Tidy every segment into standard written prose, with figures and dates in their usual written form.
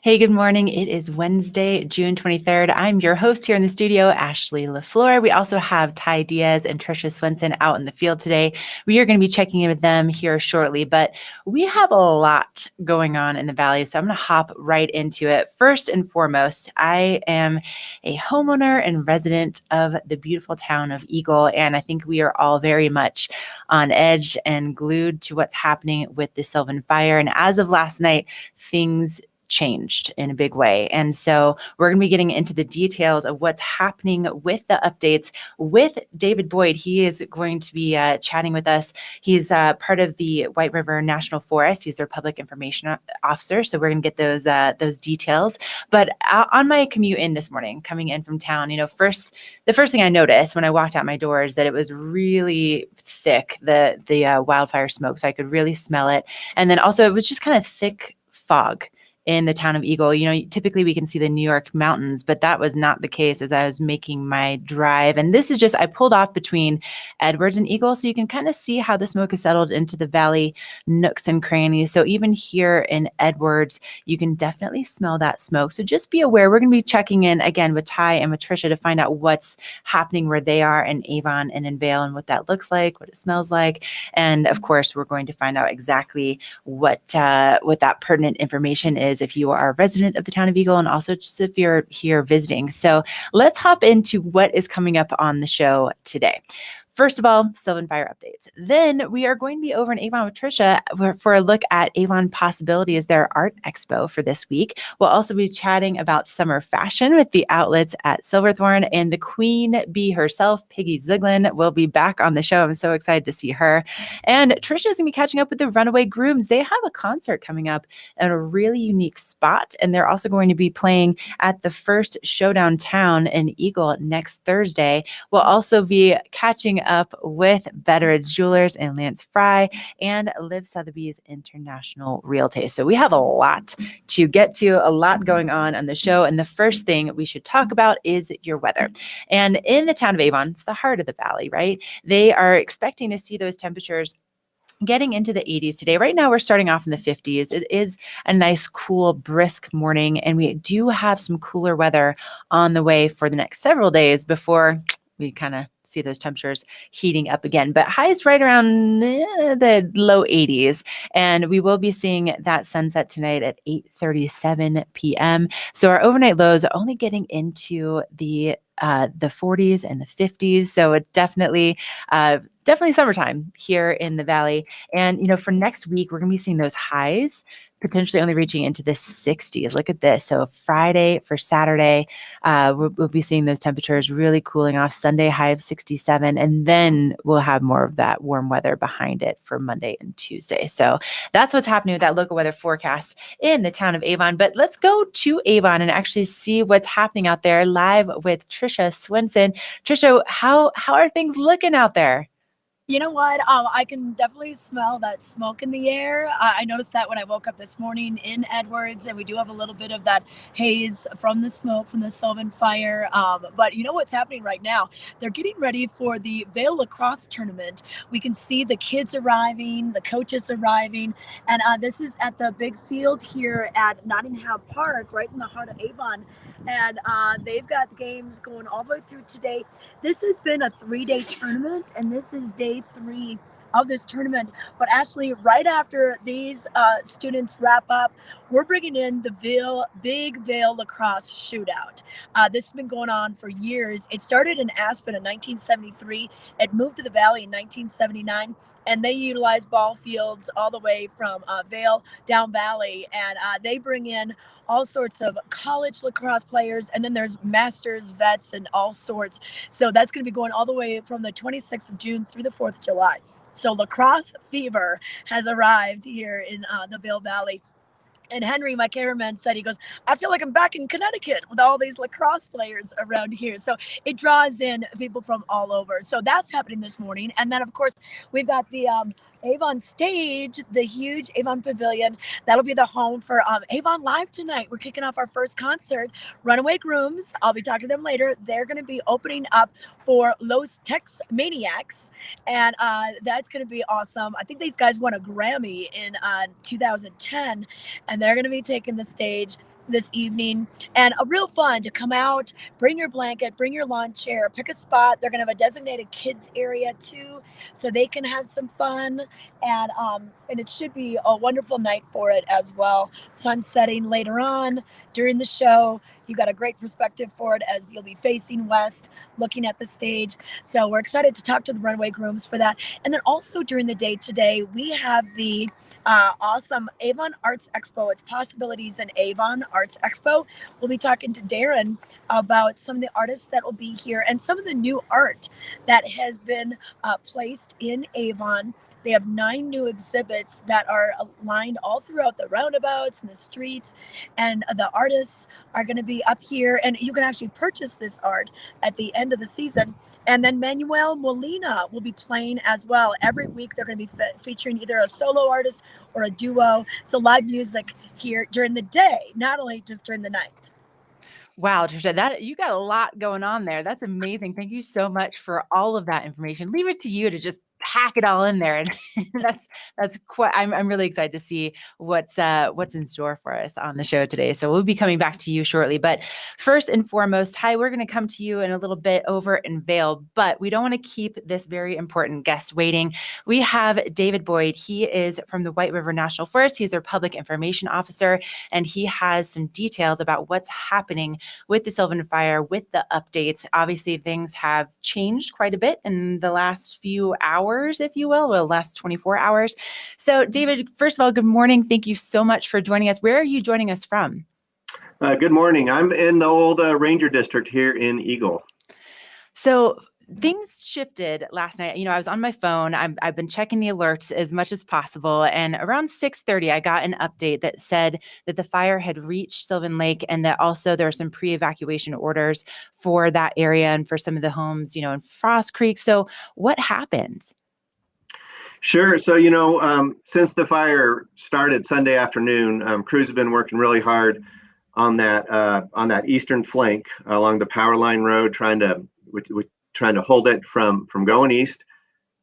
Hey, good morning. It is Wednesday, June 23rd. I'm your host here in the studio, Ashley LaFleur. We also have Ty Diaz and Trisha Swenson out in the field today. We are going to be checking in with them here shortly, but we have a lot going on in the Valley, so I'm going to hop right into it. First and foremost, I am a homeowner and resident of the beautiful town of Eagle, and I think we are all very much on edge and glued to what's happening with the Sylvan fire. And as of last night, things changed in a big way. And so we're going to be getting into the details of what's happening with the updates with David Boyd. He is going to be chatting with us. He's part of the White River National Forest. He's their public information officer. So we're going to get those details. But on my commute in this morning, coming in from town, the first thing I noticed when I walked out my door is that it was really thick, the wildfire smoke. So I could really smell it. And then also it was just kind of thick fog in the town of Eagle. Typically we can see the New York mountains, but that was not the case as I was making my drive. And this is just, I pulled off between Edwards and Eagle, so you can kind of see how the smoke has settled into the valley nooks and crannies. So even here in Edwards, you can definitely smell that smoke. So just be aware. We're going to be checking in again with Ty and with Trisha to find out what's happening where they are in Avon and in Vail and what that looks like, what it smells like. And of course, we're going to find out exactly what that pertinent information is if you are a resident of the town of Eagle, and also just if you're here visiting. So let's hop into what is coming up on the show today. First of all, Sylvan Fire updates. Then we are going to be over in Avon with Trisha for a look at Avon Possibilities, their art expo for this week. We'll also be chatting about summer fashion with the outlets at Silverthorne, and the queen bee herself, Piggy Ziglin, will be back on the show. I'm so excited to see her. And Trisha is going to be catching up with the Runaway Grooms. They have a concert coming up at a really unique spot, and they're also going to be playing at the First Showdown Town in Eagle next Thursday. We'll also be catching up with Betteridge Jewelers and Lance Fry and Liv Sotheby's International Realty. So we have a lot to get to, a lot going on the show. And the first thing we should talk about is your weather. And in the town of Avon, it's the heart of the valley, right? They are expecting to see those temperatures getting into the 80s today. Right now, we're starting off in the 50s. It is a nice, cool, brisk morning, and we do have some cooler weather on the way for the next several days before we kind of see those temperatures heating up again. But highs right around the low 80s. And we will be seeing that sunset tonight at 8:37 p.m. So our overnight lows are only getting into the 40s and the 50s. So it definitely summertime here in the valley. And, for next week, we're going to be seeing those highs potentially only reaching into the 60s. Look at this. So Friday for Saturday, we'll be seeing those temperatures really cooling off. Sunday, high of 67. And then we'll have more of that warm weather behind it for Monday and Tuesday. So that's what's happening with that local weather forecast in the town of Avon. But let's go to Avon and actually see what's happening out there live with Trisha Swenson. Trisha, how are things looking out there? You know what? I can definitely smell that smoke in the air. I noticed that when I woke up this morning in Edwards, and we do have a little bit of that haze from the smoke from the Sylvan fire. But you know what's happening right now? They're getting ready for the Vail lacrosse tournament. We can see the kids arriving, the coaches arriving, and this is at the big field here at Nottingham Park, right in the heart of Avon. And they've got games going all the way through today. This has been a 3-day tournament, and this is day 3 of this tournament. But actually, right after these students wrap up, we're bringing in the Big Vail Lacrosse Shootout. This has been going on for years. It started in Aspen in 1973. It moved to the Valley in 1979. And they utilize ball fields all the way from Vail down Valley. And they bring in all sorts of college lacrosse players. And then there's masters, vets, and all sorts. So that's going to be going all the way from the 26th of June through the 4th of July. So lacrosse fever has arrived here in the Vail Valley. And Henry, my cameraman, said, he goes, I feel like I'm back in Connecticut with all these lacrosse players around here. So it draws in people from all over. So that's happening this morning. And then, of course, we've got the Avon stage, the huge Avon Pavilion. That'll be the home for Avon Live tonight. We're kicking off our first concert, Runaway Grooms. I'll be talking to them later. They're going to be opening up for Los Tex Maniacs, and that's going to be awesome. I think these guys won a Grammy in 2010, and they're going to be taking the stage this evening, and a real fun to come out, bring your blanket, bring your lawn chair, pick a spot. They're going to have a designated kids area too, so they can have some fun. And it should be a wonderful night for it as well. Sun setting later on during the show. You got a great perspective for it as you'll be facing west, looking at the stage. So we're excited to talk to the runway grooms for that. And then also during the day today, we have the awesome Avon Arts Expo. It's Possibilities in Avon Arts Expo. We'll be talking to Darren about some of the artists that will be here and some of the new art that has been placed in Avon. They have 9 new exhibits that are lined all throughout the roundabouts and the streets. And the artists are going to be up here. And you can actually purchase this art at the end of the season. And then Manuel Molina will be playing as well. Every week, they're going to be featuring either a solo artist or a duo. So live music here during the day, not only just during the night. Wow, Trisha, that you got a lot going on there. That's amazing. Thank you so much for all of that information. Leave it to you to just pack it all in there, and that's quite. I'm really excited to see what's in store for us on the show today. So we'll be coming back to you shortly. But first and foremost, Ty, we're going to come to you in a little bit over in Vail, but we don't want to keep this very important guest waiting. We have David Boyd. He is from the White River National Forest. He's their public information officer, and he has some details about what's happening with the Sylvan Fire, with the updates. Obviously, things have changed quite a bit in the last few hours, if you will, the last 24 hours. So, David, first of all, good morning. Thank you so much for joining us. Where are you joining us from? Good morning. I'm in the old Ranger District here in Eagle. So, things shifted last night. I was on my phone. I've been checking the alerts as much as possible. And around 6:30, I got an update that said that the fire had reached Sylvan Lake and that also there are some pre-evacuation orders for that area and for some of the homes, in Frost Creek. So what happened? Sure. So, since the fire started Sunday afternoon, crews have been working really hard on that eastern flank along the power line road, trying to hold it from going east.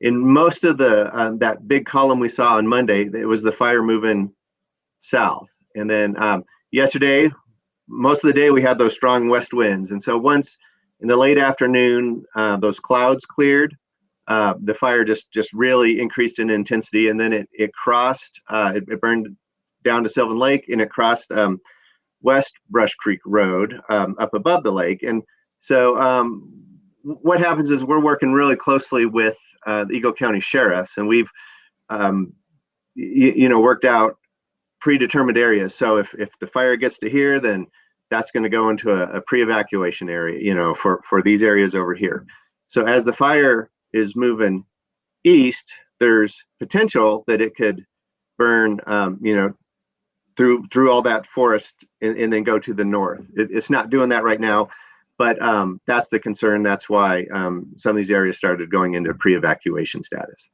In most of that big column we saw on Monday, it was the fire moving south. And then yesterday, most of the day we had those strong west winds. And so once in the late afternoon, those clouds cleared, the fire just really increased in intensity. And then it crossed, it burned down to Sylvan Lake, and it crossed West Brush Creek Road up above the lake. And so what happens is we're working really closely with the Eagle County sheriffs, and we've worked out predetermined areas. So if the fire gets to here, then that's going to go into a pre-evacuation area, for these areas over here. So as the fire is moving east, there's potential that it could burn, through all that forest and then go to the north. It's not doing that right now, but that's the concern. That's why some of these areas started going into pre-evacuation status.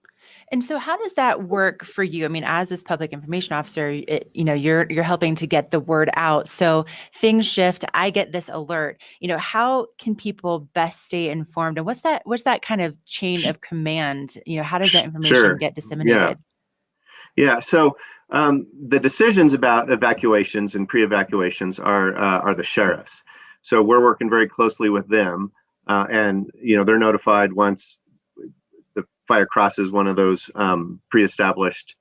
And so how does that work for you? I mean, as this public information officer, you're helping to get the word out. So things shift. I get this alert. How can people best stay informed? And what's that kind of chain of command? How does that information get disseminated? Yeah. So the decisions about evacuations and pre-evacuations are the sheriffs. So we're working very closely with them, and they're notified once the fire crosses one of those pre-established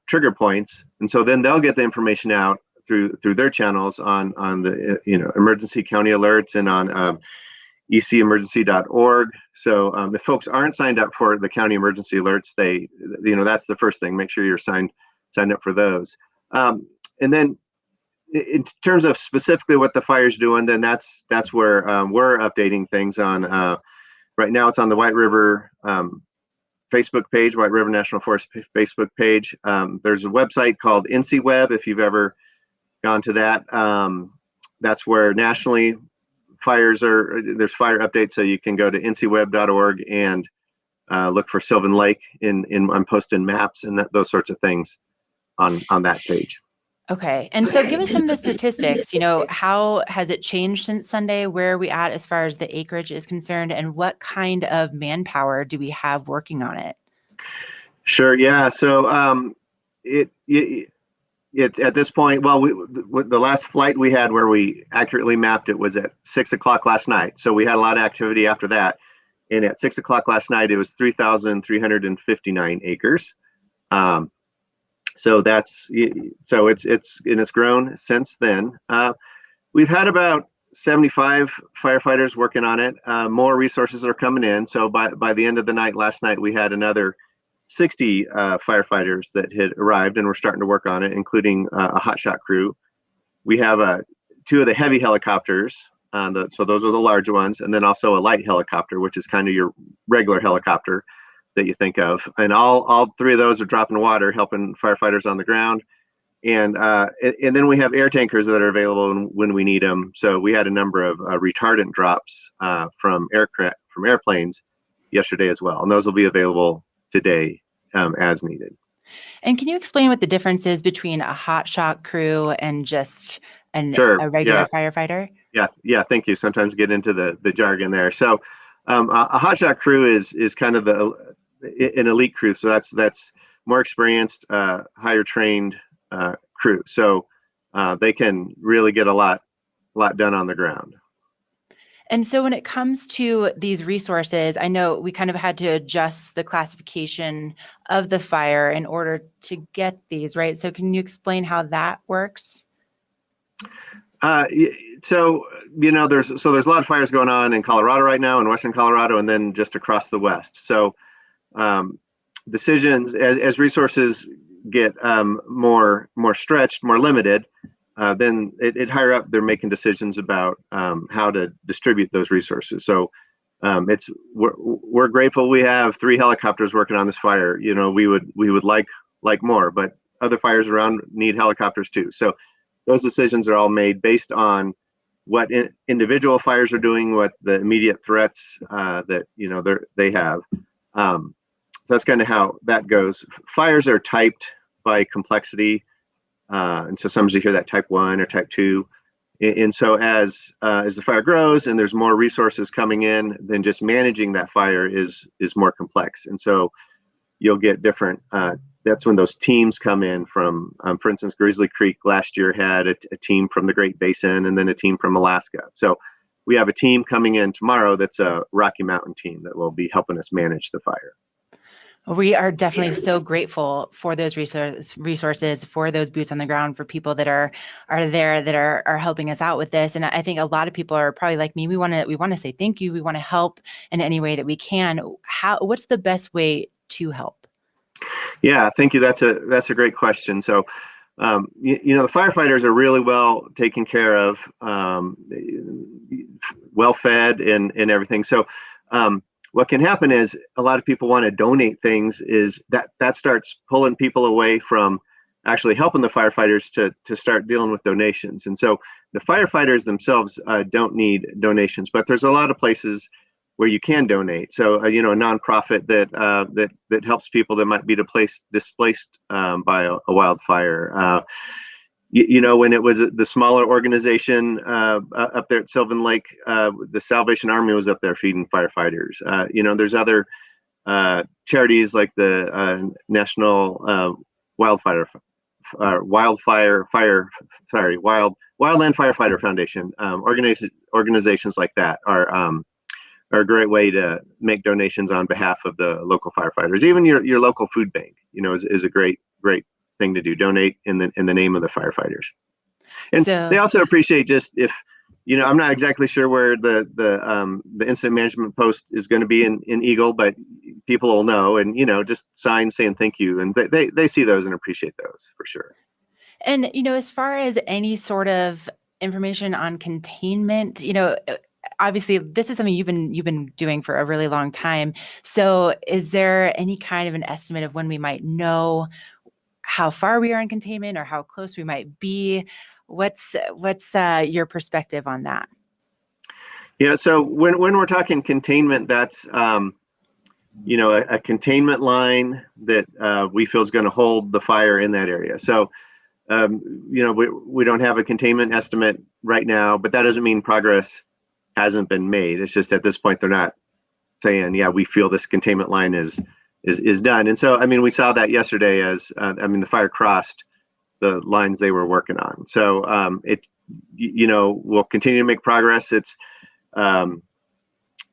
trigger points, and so then they'll get the information out through their channels on the emergency county alerts and on ecemergency.org. So if folks aren't signed up for the county emergency alerts, that's the first thing. Make sure you're signed up for those. And then in terms of specifically what the fire's doing, then that's where we're updating things on. Right now, it's on the White River Facebook page, White River National Forest Facebook page. There's a website called NCWeb. If you've ever gone to that, that's where nationally there's fire updates. So you can go to ncweb.org and look for Sylvan Lake. I'm posting maps and those sorts of things on that page. Okay. And so give us some of the statistics. How has it changed since Sunday? Where are we at as far as the acreage is concerned? And what kind of manpower do we have working on it? Sure. Yeah. So It's at this point, well, the last flight we had where we accurately mapped it was at 6 o'clock last night. So we had a lot of activity after that. And at 6 o'clock last night, it was 3,359 acres. So it's grown since then. We've had about 75 firefighters working on it. More resources are coming in. So by the end of the night last night, we had another 60 firefighters that had arrived and were starting to work on it, including a hotshot crew. We have two of the heavy helicopters. So those are the large ones, and then also a light helicopter, which is kind of your regular helicopter that you think of. And all three of those are dropping water, helping firefighters on the ground. And then we have air tankers that are available when we need them. So we had a number of retardant drops from airplanes yesterday as well, and those will be available today as needed. And can you explain what the difference is between a hotshot crew and just Sure, a regular firefighter? Yeah. Thank you. Sometimes get into the jargon there. So a hotshot crew is kind of an elite crew. So that's more experienced, higher trained crew. So they can really get a lot done on the ground. And so when it comes to these resources, I know we kind of had to adjust the classification of the fire in order to get these, right? So can you explain how that works? So there's a lot of fires going on in Colorado right now, in Western Colorado, and then just across the West. So decisions as resources get more stretched, more limited, then it higher up they're making decisions about how to distribute those resources. So we're grateful we have 3 helicopters working on this fire. We would like more, but other fires around need helicopters too. So those decisions are all made based on what individual fires are doing, what the immediate threats that they have. So that's kind of how that goes. Fires are typed by complexity, and so sometimes you hear that type 1 or type 2. And so as the fire grows and there's more resources coming in, then just managing that fire is more complex. And so you'll get different. That's when those teams come in from, for instance, Grizzly Creek last year had a team from the Great Basin and then a team from Alaska. So we have a team coming in tomorrow that's a Rocky Mountain team that will be helping us manage the fire. We are definitely so grateful for those resources, for those boots on the ground, for people that are there that are helping us out with this. And I think a lot of people are probably like me. We want to say thank you. We want to help in any way that we can. What's the best way to help? Yeah, thank you. That's a great question. So, the firefighters are really well taken care of, well fed, and everything. So, what can happen is a lot of people want to donate things. Is that starts pulling people away from actually helping the firefighters to start dealing with donations. And so the firefighters themselves don't need donations, but there's a lot of places where you can donate. So, a nonprofit that helps people that might be displaced by a wildfire. When it was the smaller organization up there at Sylvan Lake, the Salvation Army was up there feeding firefighters. There's other charities like the National Wildland Firefighter Foundation. Organizations like that are a great way to make donations on behalf of the local firefighters. Even your local food bank, is a great thing to do. Donate in the name of the firefighters. And so, they also appreciate just if, I'm not exactly sure where the incident management post is going to be in Eagle, but people will know, and, just signs saying thank you. And they see those and appreciate those for sure. And, as far as any sort of information on containment, obviously this is something you've been doing for a really long time. So is there any kind of an estimate of when we might know how far we are in containment or how close we might be? What's your perspective on that? Yeah. So when we're talking containment, that's, a containment line that we feel is going to hold the fire in that area. So, we don't have a containment estimate right now, but that doesn't mean progress hasn't been made. It's just at this point, they're not saying, yeah, we feel this containment line is done. And so, we saw that yesterday as, the fire crossed the lines they were working on. So we'll continue to make progress. It's on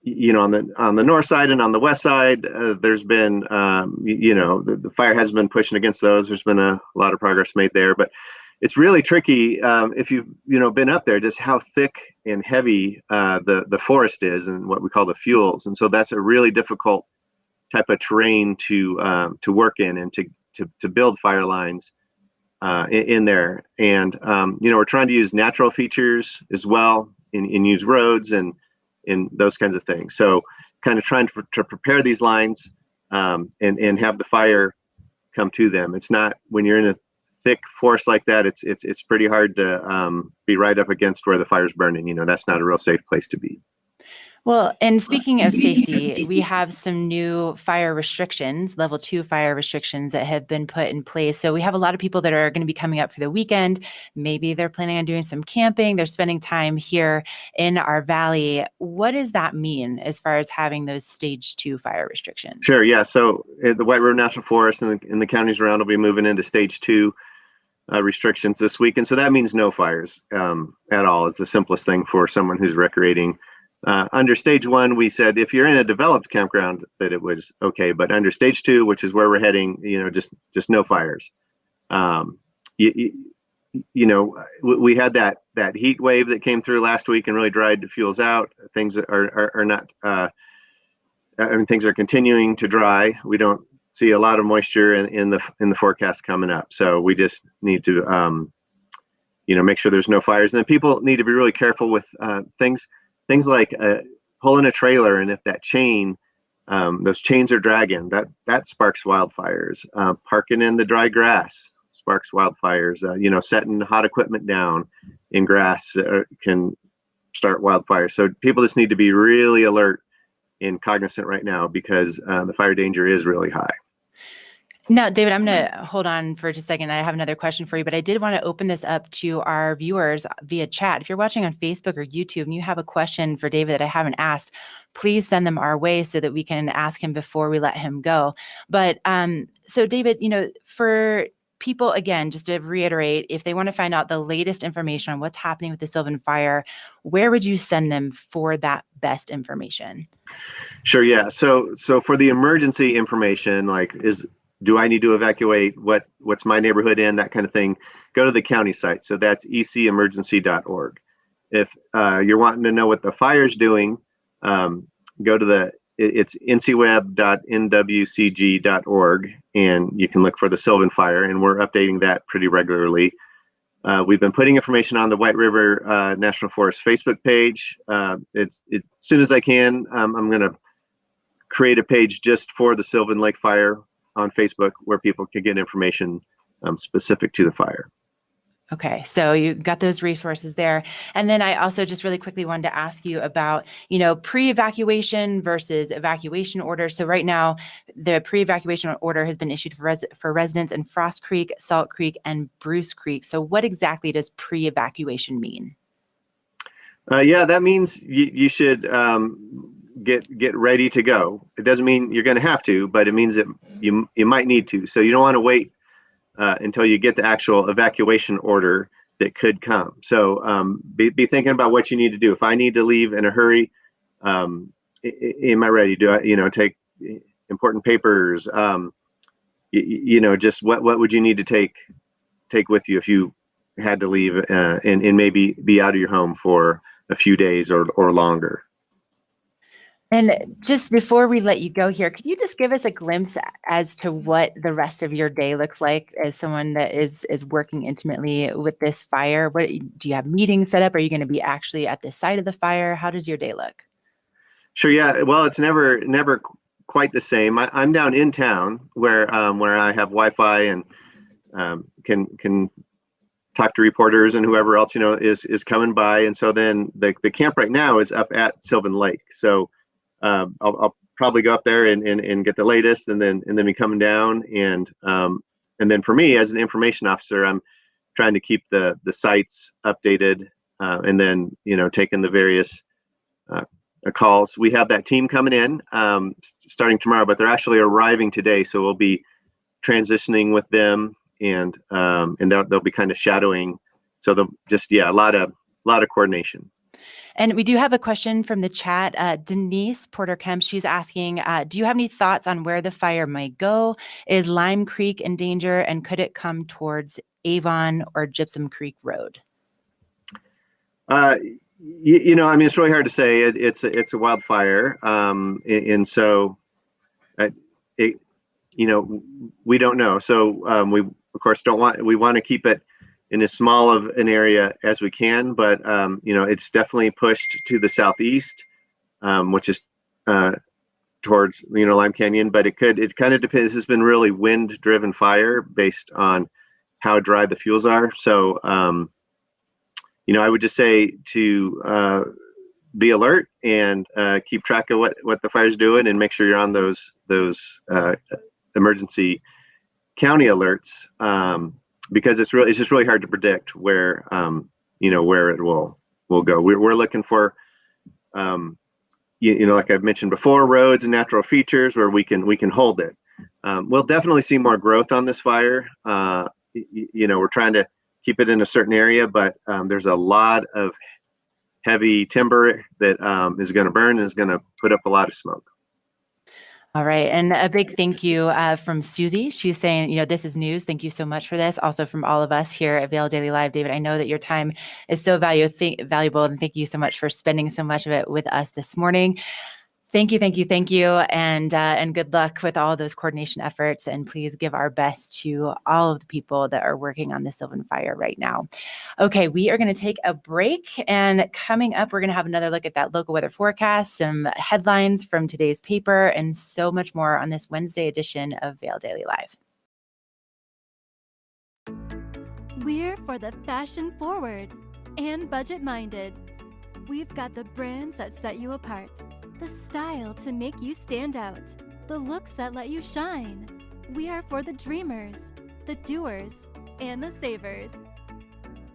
the north side and on the west side, there's been the fire has been pushing against those. There's been a lot of progress made there, but it's really tricky if you've been up there, just how thick and heavy the forest is and what we call the fuels. And so that's a really difficult type of terrain to work in and to build fire lines in there. And we're trying to use natural features as well and use roads and those kinds of things. So kind of trying to prepare these lines and have the fire come to them. It's not, when you're in a thick forest like that, it's pretty hard to be right up against where the fire's burning. That's not a real safe place to be. Well, and speaking of safety, we have some new fire restrictions, level 2 fire restrictions that have been put in place. So we have a lot of people that are going to be coming up for the weekend. Maybe they're planning on doing some camping. They're spending time here in our valley. What does that mean as far as having those stage 2 fire restrictions? Sure. Yeah. So the White River National Forest and the counties around will be moving into stage 2 restrictions this week. And so that means no fires at all. It's the simplest thing for someone who's recreating. Under stage 1, we said if you're in a developed campground that it was okay, but under stage 2, which is where we're heading, just no fires. We had that heat wave that came through last week and really dried the fuels out. Things are not. Things are continuing to dry. We don't see a lot of moisture in the forecast coming up. So we just need to make sure there's no fires. And then people need to be really careful with things like pulling a trailer, and if that chain, those chains are dragging, that sparks wildfires. Parking in the dry grass sparks wildfires. Setting hot equipment down in grass can start wildfires. So people just need to be really alert and cognizant right now because the fire danger is really high. Now, David, I'm going to hold on for just a second. I have another question for you, but I did want to open this up to our viewers via chat. If you're watching on Facebook or YouTube and you have a question for David that I haven't asked, please send them our way so that we can ask him before we let him go. But so David, for people, again, just to reiterate, if they want to find out the latest information on what's happening with the Sylvan Fire, where would you send them for that best information? Sure. Yeah. So for the emergency information, do I need to evacuate? What's my neighborhood in? That kind of thing. Go to the county site. So that's ecemergency.org. If you're wanting to know what the fire's doing, go to it's ncweb.nwcg.org, and you can look for the Sylvan Fire, and we're updating that pretty regularly. We've been putting information on the White River National Forest Facebook page. As soon as I can, I'm going to create a page just for the Sylvan Lake Fire on Facebook where people can get information specific to the fire. Okay, so you got those resources there. And then I also just really quickly wanted to ask you about, pre-evacuation versus evacuation order. So right now, the pre-evacuation order has been issued for residents in Frost Creek, Salt Creek, and Bruce Creek. So what exactly does pre-evacuation mean? That means you should get ready to go. It doesn't mean you're going to have to, but it means that you might need to. So you don't want to wait until you get the actual evacuation order that could come. So be thinking about what you need to do. If I need to leave in a hurry, am I ready? Do I, take important papers? Just what would you need to take with you if you had to leave and maybe be out of your home for a few days or longer? And just before we let you go here, could you just give us a glimpse as to what the rest of your day looks like as someone that is working intimately with this fire? What do you have meetings set up? Are you going to be actually at the site of the fire? How does your day look? Sure. Yeah. Well, it's never quite the same. I'm down in town where I have Wi-Fi and can talk to reporters and whoever else is coming by. And so then the camp right now is up at Sylvan Lake. So I'll probably go up there and get the latest, and then be coming down, and then for me as an information officer, I'm trying to keep the sites updated, and then taking the various calls. We have that team coming in starting tomorrow, but they're actually arriving today, so we'll be transitioning with them and they'll be kind of shadowing. So they'll just, a lot of coordination. And we do have a question from the chat. Denise Porter Kemp, she's asking, do you have any thoughts on where the fire might go? Is Lime Creek in danger, and could it come towards Avon or Gypsum Creek Road? It's really hard to say. It's a wildfire, and so we don't know. So we of course we want to keep it in as small of an area as we can, but it's definitely pushed to the southeast, which is towards Lime Canyon. But it kind of depends. This has been really wind-driven fire based on how dry the fuels are. So I would just say to be alert and keep track of what the fire's doing, and make sure you're on those emergency county alerts, because it's just really hard to predict where where it will go. We're looking for like I've mentioned before, roads and natural features where we can hold it. We'll definitely see more growth on this fire. We're trying to keep it in a certain area, but there's a lot of heavy timber that is going to burn and is going to put up a lot of smoke. All right. And a big thank you from Susie. She's saying, this is news. Thank you so much for this. Also from all of us here at Vail Daily Live. David, I know that your time is so valuable, and thank you so much for spending so much of it with us this morning. Thank you, and good luck with all of those coordination efforts. And please give our best to all of the people that are working on the Sylvan Fire right now. Okay, we are going to take a break, and coming up, we're going to have another look at that local weather forecast, some headlines from today's paper, and so much more on this Wednesday edition of Vail Daily Live. We're for the fashion forward and budget minded. We've got the brands that set you apart. The style to make you stand out. The looks that let you shine. We are for the dreamers, the doers, and the savers.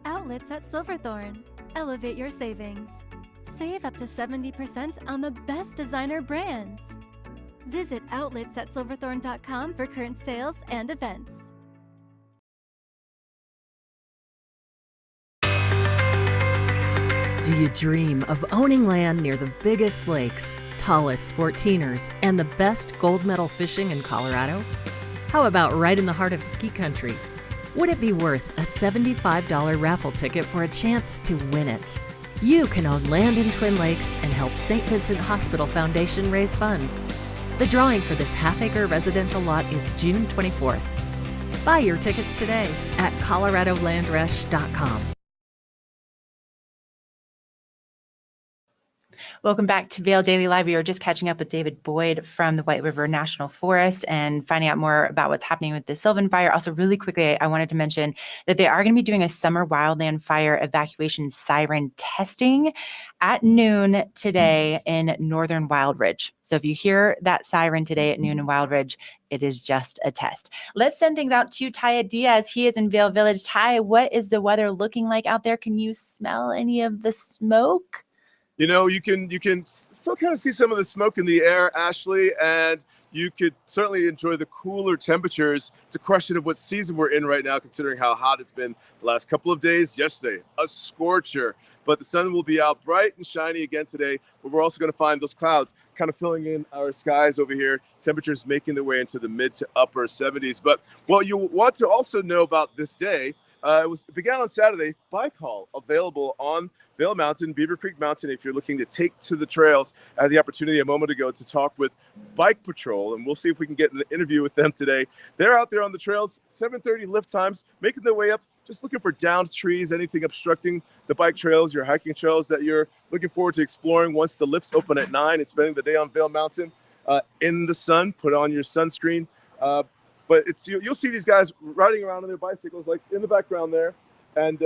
Outlets at Silverthorne. Elevate your savings. Save up to 70% on the best designer brands. Visit outletsatsilverthorne.com for current sales and events. Do you dream of owning land near the biggest lakes, tallest 14ers, and the best gold medal fishing in Colorado? How about right in the heart of ski country? Would it be worth a $75 raffle ticket for a chance to win it? You can own land in Twin Lakes and help St. Vincent Hospital Foundation raise funds. The drawing for this half-acre residential lot is June 24th. Buy your tickets today at coloradolandrush.com. Welcome back to Vail Daily Live. We were just catching up with David Boyd from the White River National Forest and finding out more about what's happening with the Sylvan Fire. Also, really quickly, I wanted to mention that they are going to be doing a summer wildland fire evacuation siren testing at noon today in northern Wildridge. So if you hear that siren today at noon in Wildridge, it is just a test. Let's send things out to Ty Diaz. He is in Vail Village. Ty, what is the weather looking like out there? Can you smell any of the smoke? You can still kind of see some of the smoke in the air, Ashley, and you could certainly enjoy the cooler temperatures. It's a question of what season we're in right now, considering how hot it's been the last couple of days. Yesterday, a scorcher, but the sun will be out bright and shiny again today, but we're also going to find those clouds kind of filling in our skies over here. Temperatures making their way into the mid to upper 70s. But what you want to also know about this day, it began on Saturday. Bike haul available on Vail Mountain, Beaver Creek Mountain. If you're looking to take to the trails, I had the opportunity a moment ago to talk with Bike Patrol, and we'll see if we can get an interview with them today. They're out there on the trails, 7:30 lift times, making their way up, just looking for downed trees, anything obstructing the bike trails, your hiking trails that you're looking forward to exploring once the lifts open at 9 and spending the day on Vail Mountain in the sun. Put on your sunscreen. But you'll see these guys riding around on their bicycles, like in the background there, and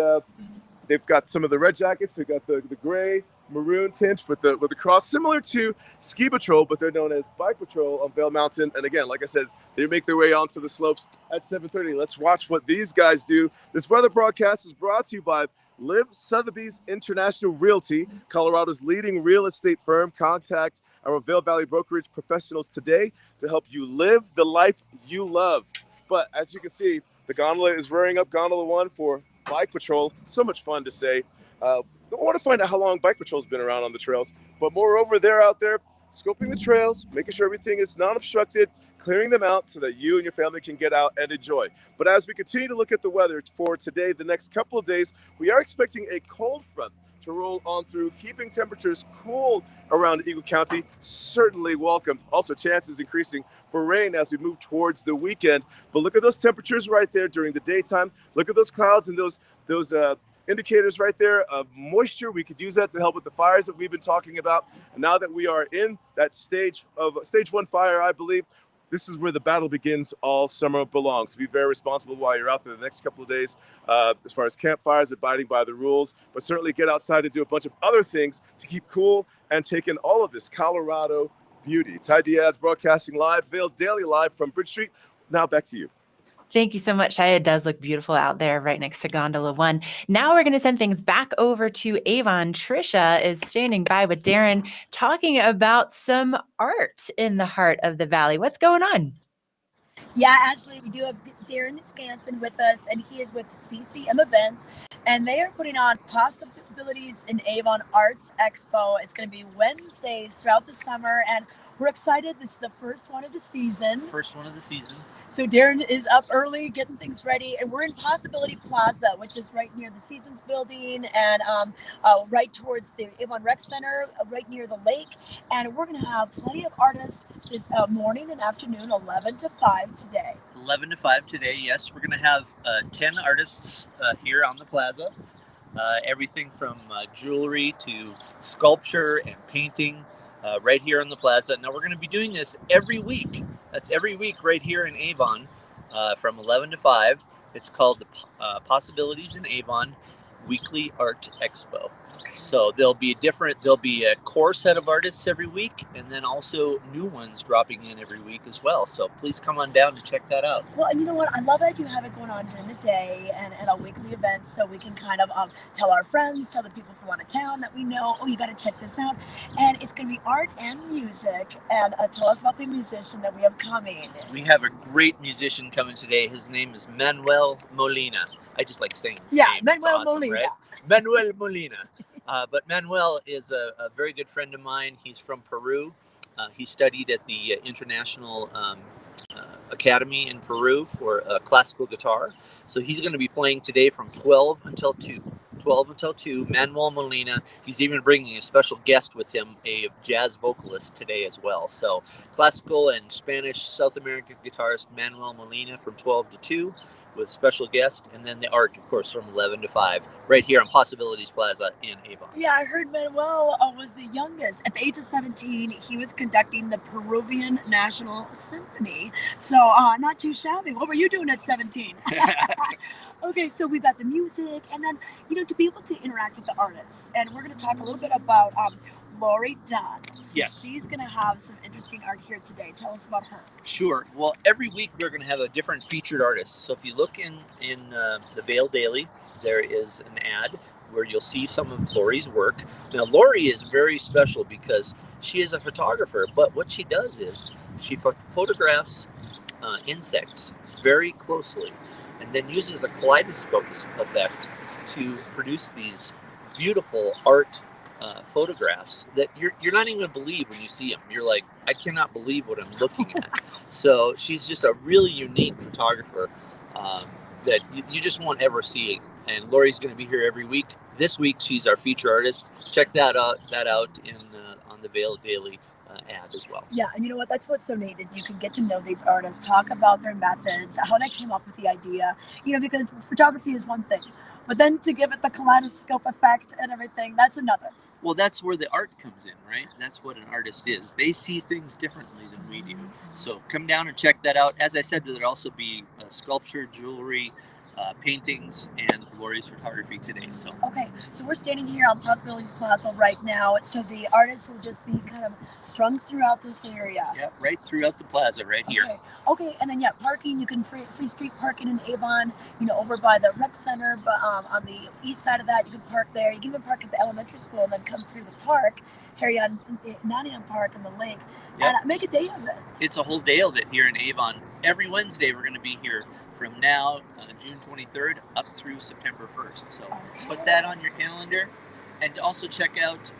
they've got some of the red jackets. They've got the gray maroon tint with the cross, similar to Ski Patrol, but they're known as Bike Patrol on Vail Mountain. And again, like I said, they make their way onto the slopes at 7:30. Let's watch what these guys do. This weather broadcast is brought to you by Live Sotheby's International Realty, Colorado's leading real estate firm. Contact our Vail Valley brokerage professionals today to help you live the life you love. But as you can see, The gondola is rearing up Gondola 1 for Bike Patrol. So much fun to say. I want to find out how long Bike Patrol's been around on the trails. But moreover, they're out there scoping the trails, making sure everything is non-obstructed, clearing them out so that you and your family can get out and enjoy. But as we continue to look at the weather for today, the next couple of days, we are expecting a cold front to roll on through, keeping temperatures cool around Eagle County. Certainly welcomed. Also, chances increasing for rain as we move towards the weekend. But look at those temperatures right there during the daytime. Look at those clouds and those indicators right there of moisture. We could use that to help with the fires that we've been talking about. And now that we are in that stage 1 fire, I believe, this is where the battle begins all summer belongs. So be very responsible while you're out there the next couple of days as far as campfires, abiding by the rules, but certainly get outside and do a bunch of other things to keep cool and take in all of this Colorado beauty. Ty Diaz broadcasting live, Vail Daily live from Bridge Street. Now back to you. Thank you so much, Ty. It does look beautiful out there right next to Gondola 1. Now we're going to send things back over to Avon. Trisha is standing by with Darren talking about some art in the heart of the valley. What's going on? Yeah, actually, we do have Darren Scanson with us, and he is with CCM Events, and they are putting on Possibilities in Avon Arts Expo. It's going to be Wednesdays throughout the summer, and we're excited. This is the first one of the season. So Darren is up early getting things ready, and we're in Possibility Plaza, which is right near the Seasons building and right towards the Avon Rec Center, right near the lake. And we're going to have plenty of artists this morning and afternoon, 11 to 5 today. 11 to 5 today, yes. We're going to have 10 artists here on the plaza. Everything from jewelry to sculpture and painting right here on the plaza. Now, we're going to be doing this every week. That's every week right here in Avon from 11 to 5. It's called the Possibilities in Avon Weekly Art Expo. So there'll be a core set of artists every week, and then also new ones dropping in every week as well. So please come on down and check that out. Well, and you know what? I love that you have it going on during the day and at our weekly events, so we can kind of tell our friends, tell the people from out of town that we know, oh, you got to check this out. And it's going to be art and music. And tell us about the musician that we have coming. We have a great musician coming today. His name is Manuel Molina. I just like saying his name. Manuel awesome, Molina. Right? Manuel Molina. But Manuel is a very good friend of mine. He's from Peru. He studied at the International Academy in Peru for classical guitar. So he's going to be playing today from 12 until 2. 12 until 2, Manuel Molina. He's even bringing a special guest with him, a jazz vocalist today as well. So classical and Spanish South American guitarist Manuel Molina from 12 to 2 with special guest, and then the art, of course, from 11 to 5 right here on Possibilities Plaza in Avon. Yeah, I heard Manuel was the youngest. At the age of 17, he was conducting the Peruvian National Symphony. So not too shabby. What were you doing at 17? Okay, so we've got the music, and then, to be able to interact with the artists. And we're going to talk a little bit about Lori Dunn. So yes. She's going to have some interesting art here today. Tell us about her. Sure. Well, every week we're going to have a different featured artist. So if you look in the Vail Daily, there is an ad where you'll see some of Lori's work. Now, Lori is very special because she is a photographer, but what she does is she photographs insects very closely and then uses a kaleidoscope effect to produce these beautiful art photographs that you're not even going to believe when you see them. You're like, I cannot believe what I'm looking at. So she's just a really unique photographer that you just won't ever see. And Lori's going to be here every week. This week she's our feature artist. Check that out in on the Vail Daily ad as well. Yeah, and you know what? That's what's so neat is you can get to know these artists, talk about their methods, how they came up with the idea. Because photography is one thing, but then to give it the kaleidoscope effect and everything, that's another. Well, that's where the art comes in, right? That's what an artist is. They see things differently than we do. So come down and check that out. As I said, there'll also be sculpture, jewelry, paintings, and Lori's photography today. So okay, so we're standing here on Possibilities Plaza right now. So the artists will just be kind of strung throughout this area. Yeah, right throughout the plaza, right here. Okay, and then parking. You can free street parking in Avon. Over by the rec center, but on the east side of that, you can park there. You can even park at the elementary school and then come through the park, Nottingham Park and the lake, and make a day of it. It's a whole day of it here in Avon. Every Wednesday, we're going to be here from now June 23rd up through September 1st. So put that on your calendar, and also check out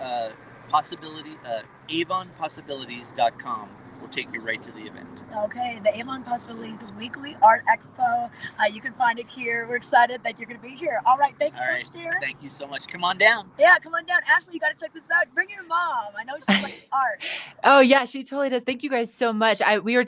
avonpossibilities.com. Will take you right to the event. Okay, the Avon Possibilities Weekly Art Expo. You can find it here. We're excited that you're going to be here. All right, thanks so much, Darren. Thank you so much. Come on down. Yeah, come on down. Ashley, you got to check this out. Bring your mom. I know she likes art. Oh yeah, she totally does. Thank you guys so much. We were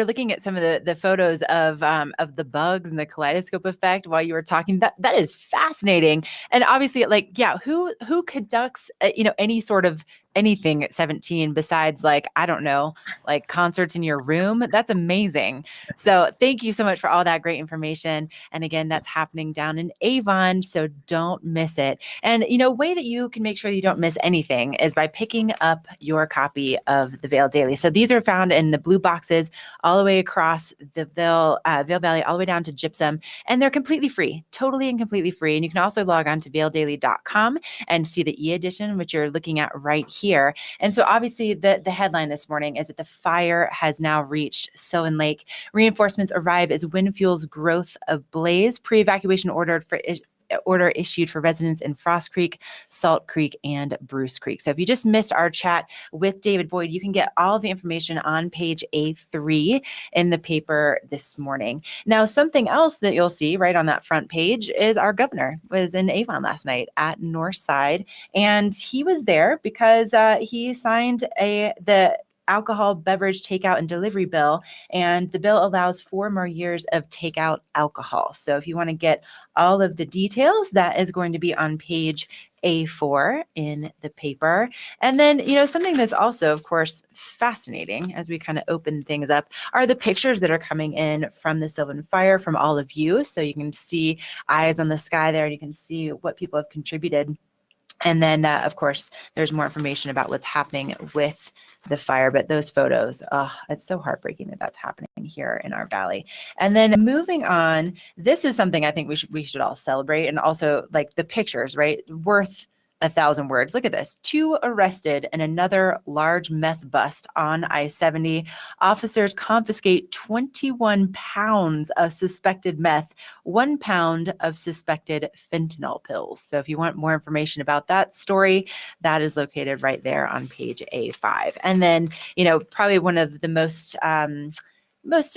looking at some of the photos of the bugs and the kaleidoscope effect while you were talking. That is fascinating. And obviously, like, yeah, who conducts any sort of anything at 17 besides, like, I don't know, like concerts in your room? That's amazing. So thank you so much for all that great information. And again, that's happening down in Avon, so don't miss it. And way that you can make sure you don't miss anything is by picking up your copy of the Vail Daily. So these are found in the blue boxes all the way across the Vail Valley, all the way down to Gypsum, and they're completely free, totally and completely free. And you can also log on to vaildaily.com and see the e-edition, which you're looking at right here. And so obviously the headline this morning is that the fire has now reached Sylvan Lake. Reinforcements arrive as wind fuels growth of blaze. Pre-evacuation order issued for residents in Frost Creek, Salt Creek, and Bruce Creek. So if you just missed our chat with David Boyd, you can get all of the information on page A3 in the paper this morning. Now, something else that you'll see right on that front page is our governor was in Avon last night at Northside, and he was there because he signed the alcohol beverage takeout and delivery bill, and the bill allows 4 more years of takeout alcohol. So if you want to get all of the details, that is going to be on page A4 in the paper. And then, something that's also, of course, fascinating as we kind of open things up are the pictures that are coming in from the Sylvan Fire from all of you. So you can see eyes on the sky there, and you can see what people have contributed. And then, of course, there's more information about what's happening with the fire, but those photos, it's so heartbreaking that that's happening here in our valley. And then moving on, this is something I think we should all celebrate, and also, like, the pictures, right? Worth 1,000 words. Look at this. 2 arrested and another large meth bust on I-70. Officers confiscate 21 pounds of suspected meth, 1 pound of suspected fentanyl pills. So if you want more information about that story, that is located right there on page A5. And then, probably one of the most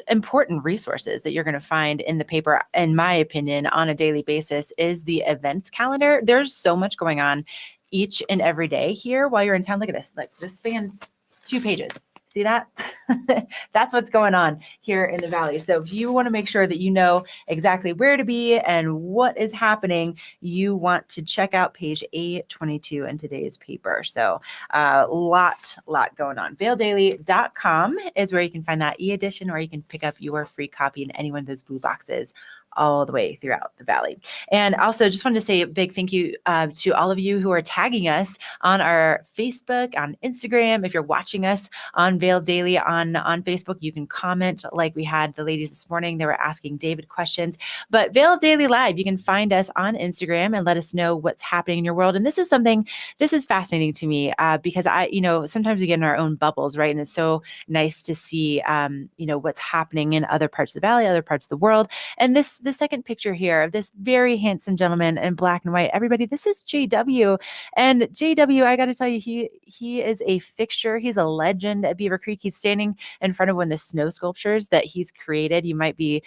important resources that you're going to find in the paper, in my opinion, on a daily basis is the events calendar. There's so much going on each and every day here while you're in town. Look at this. Like, this spans 2 pages. See that? That's what's going on here in the Valley. So if you want to make sure that you know exactly where to be and what is happening, you want to check out page 822 in today's paper. So lot going on. VailDaily.com is where you can find that e-edition, or you can pick up your free copy in any one of those blue boxes all the way throughout the Valley. And also just wanted to say a big thank you to all of you who are tagging us on our Facebook, on Instagram. If you're watching us on Vail Daily on Facebook, you can comment like we had the ladies this morning. They were asking David questions. But Vail Daily Live, you can find us on Instagram and let us know what's happening in your world. And this is fascinating to me because sometimes we get in our own bubbles, right? And it's so nice to see, what's happening in other parts of the Valley, other parts of the world. And the second picture here of this very handsome gentleman in black and white, everybody, this is JW. And JW, I got to tell you, he is a fixture. He's a legend at Beaver Creek. He's standing in front of one of the snow sculptures that he's created. You might be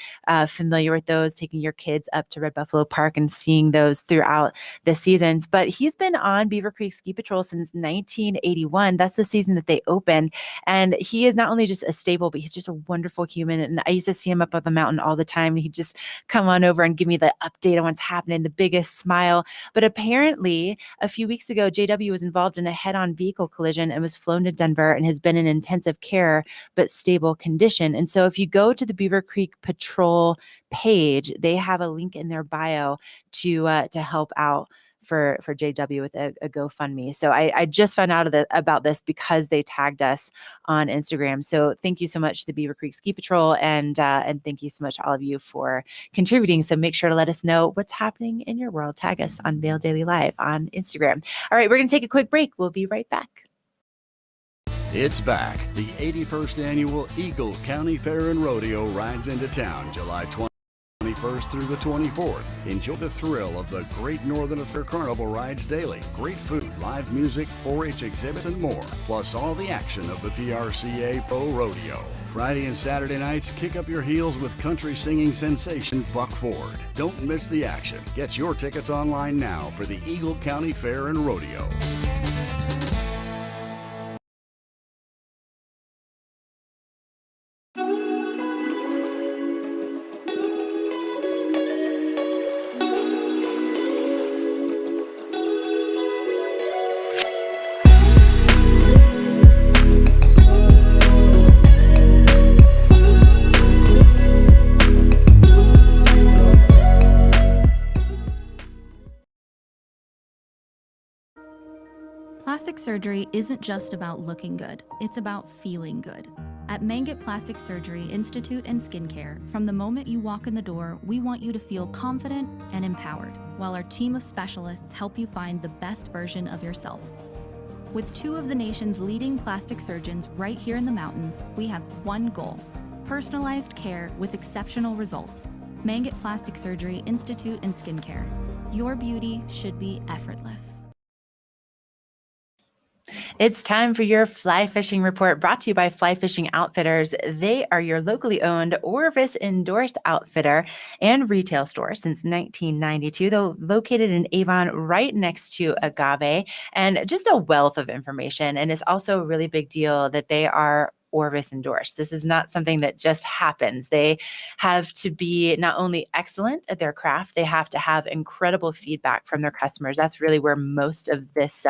familiar with those, taking your kids up to Red Buffalo Park and seeing those throughout the seasons. But he's been on Beaver Creek Ski Patrol since 1981. That's the season that they opened. And he is not only just a staple, but he's just a wonderful human. And I used to see him up on the mountain all the time. He just come on over and give me the update on what's happening, the biggest smile. But apparently a few weeks ago, JW was involved in a head-on vehicle collision and was flown to Denver and has been in intensive care, but stable condition. And so if you go to the Beaver Creek Patrol page, they have a link in their bio to help out for JW with a GoFundMe. So I just found out about this because they tagged us on Instagram. So thank you so much to the Beaver Creek Ski Patrol, and thank you so much to all of you for contributing. So make sure to let us know what's happening in your world. Tag us on Vail Daily Live on Instagram. All right, we're going to take a quick break. We'll be right back. It's back. The 81st Annual Eagle County Fair and Rodeo rides into town July 20th. 21st through the 24th. Enjoy the thrill of the Great Northern Affair Carnival rides daily. Great food, live music, 4-H exhibits, and more. Plus all the action of the PRCA Pro Rodeo. Friday and Saturday nights, kick up your heels with country singing sensation Buck Ford. Don't miss the action. Get your tickets online now for the Eagle County Fair and Rodeo. Plastic surgery isn't just about looking good, it's about feeling good. At Mangett Plastic Surgery Institute and Skincare, from the moment you walk in the door, we want you to feel confident and empowered, while our team of specialists help you find the best version of yourself. With 2 of the nation's leading plastic surgeons right here in the mountains, we have one goal: personalized care with exceptional results. Mangett Plastic Surgery Institute and Skincare. Your beauty should be effortless. It's time for your fly fishing report, brought to you by Fly Fishing Outfitters. They are your locally owned Orvis endorsed outfitter and retail store since 1992. They're located in Avon, right next to Agave, and just a wealth of information. And it's also a really big deal that they are Orvis endorsed. This is not something that just happens. They have to be not only excellent at their craft, they have to have incredible feedback from their customers. That's really where most of this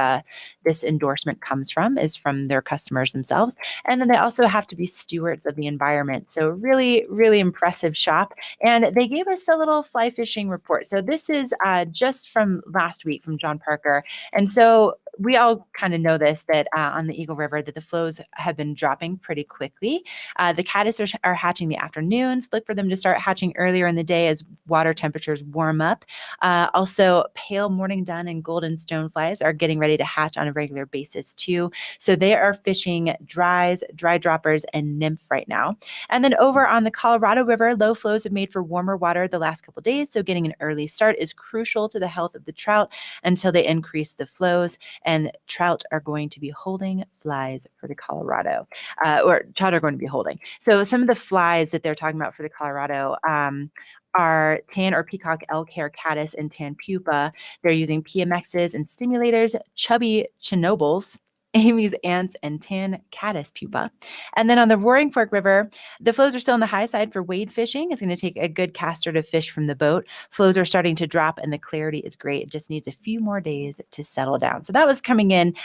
this endorsement comes from, is from their customers themselves. And then they also have to be stewards of the environment. So really, really impressive shop. And they gave us a little fly fishing report. So this is just from last week from John Parker. And so we all kind of know this, that on the Eagle River, that the flows have been dropping pretty quickly. The caddis are hatching in the afternoons. Look for them to start hatching earlier in the day as water temperatures warm up. Also, pale morning dun and golden stoneflies are getting ready to hatch on a regular basis too. So they are fishing dry droppers, and nymph right now. And then over on the Colorado River, low flows have made for warmer water the last couple days. So getting an early start is crucial to the health of the trout until they increase the flows. And trout are going to be holding flies for the Colorado, or trout are going to be holding. So some of the flies that they're talking about for the Colorado are tan or peacock elk hair caddis and tan pupa. They're using PMXs and stimulators, chubby chinobles, Amy's ants, and tan caddis pupa. And then on the Roaring Fork River, the flows are still on the high side for wade fishing. It's going to take a good caster to fish from the boat. Flows are starting to drop and the clarity is great. It just needs a few more days to settle down. So that was coming in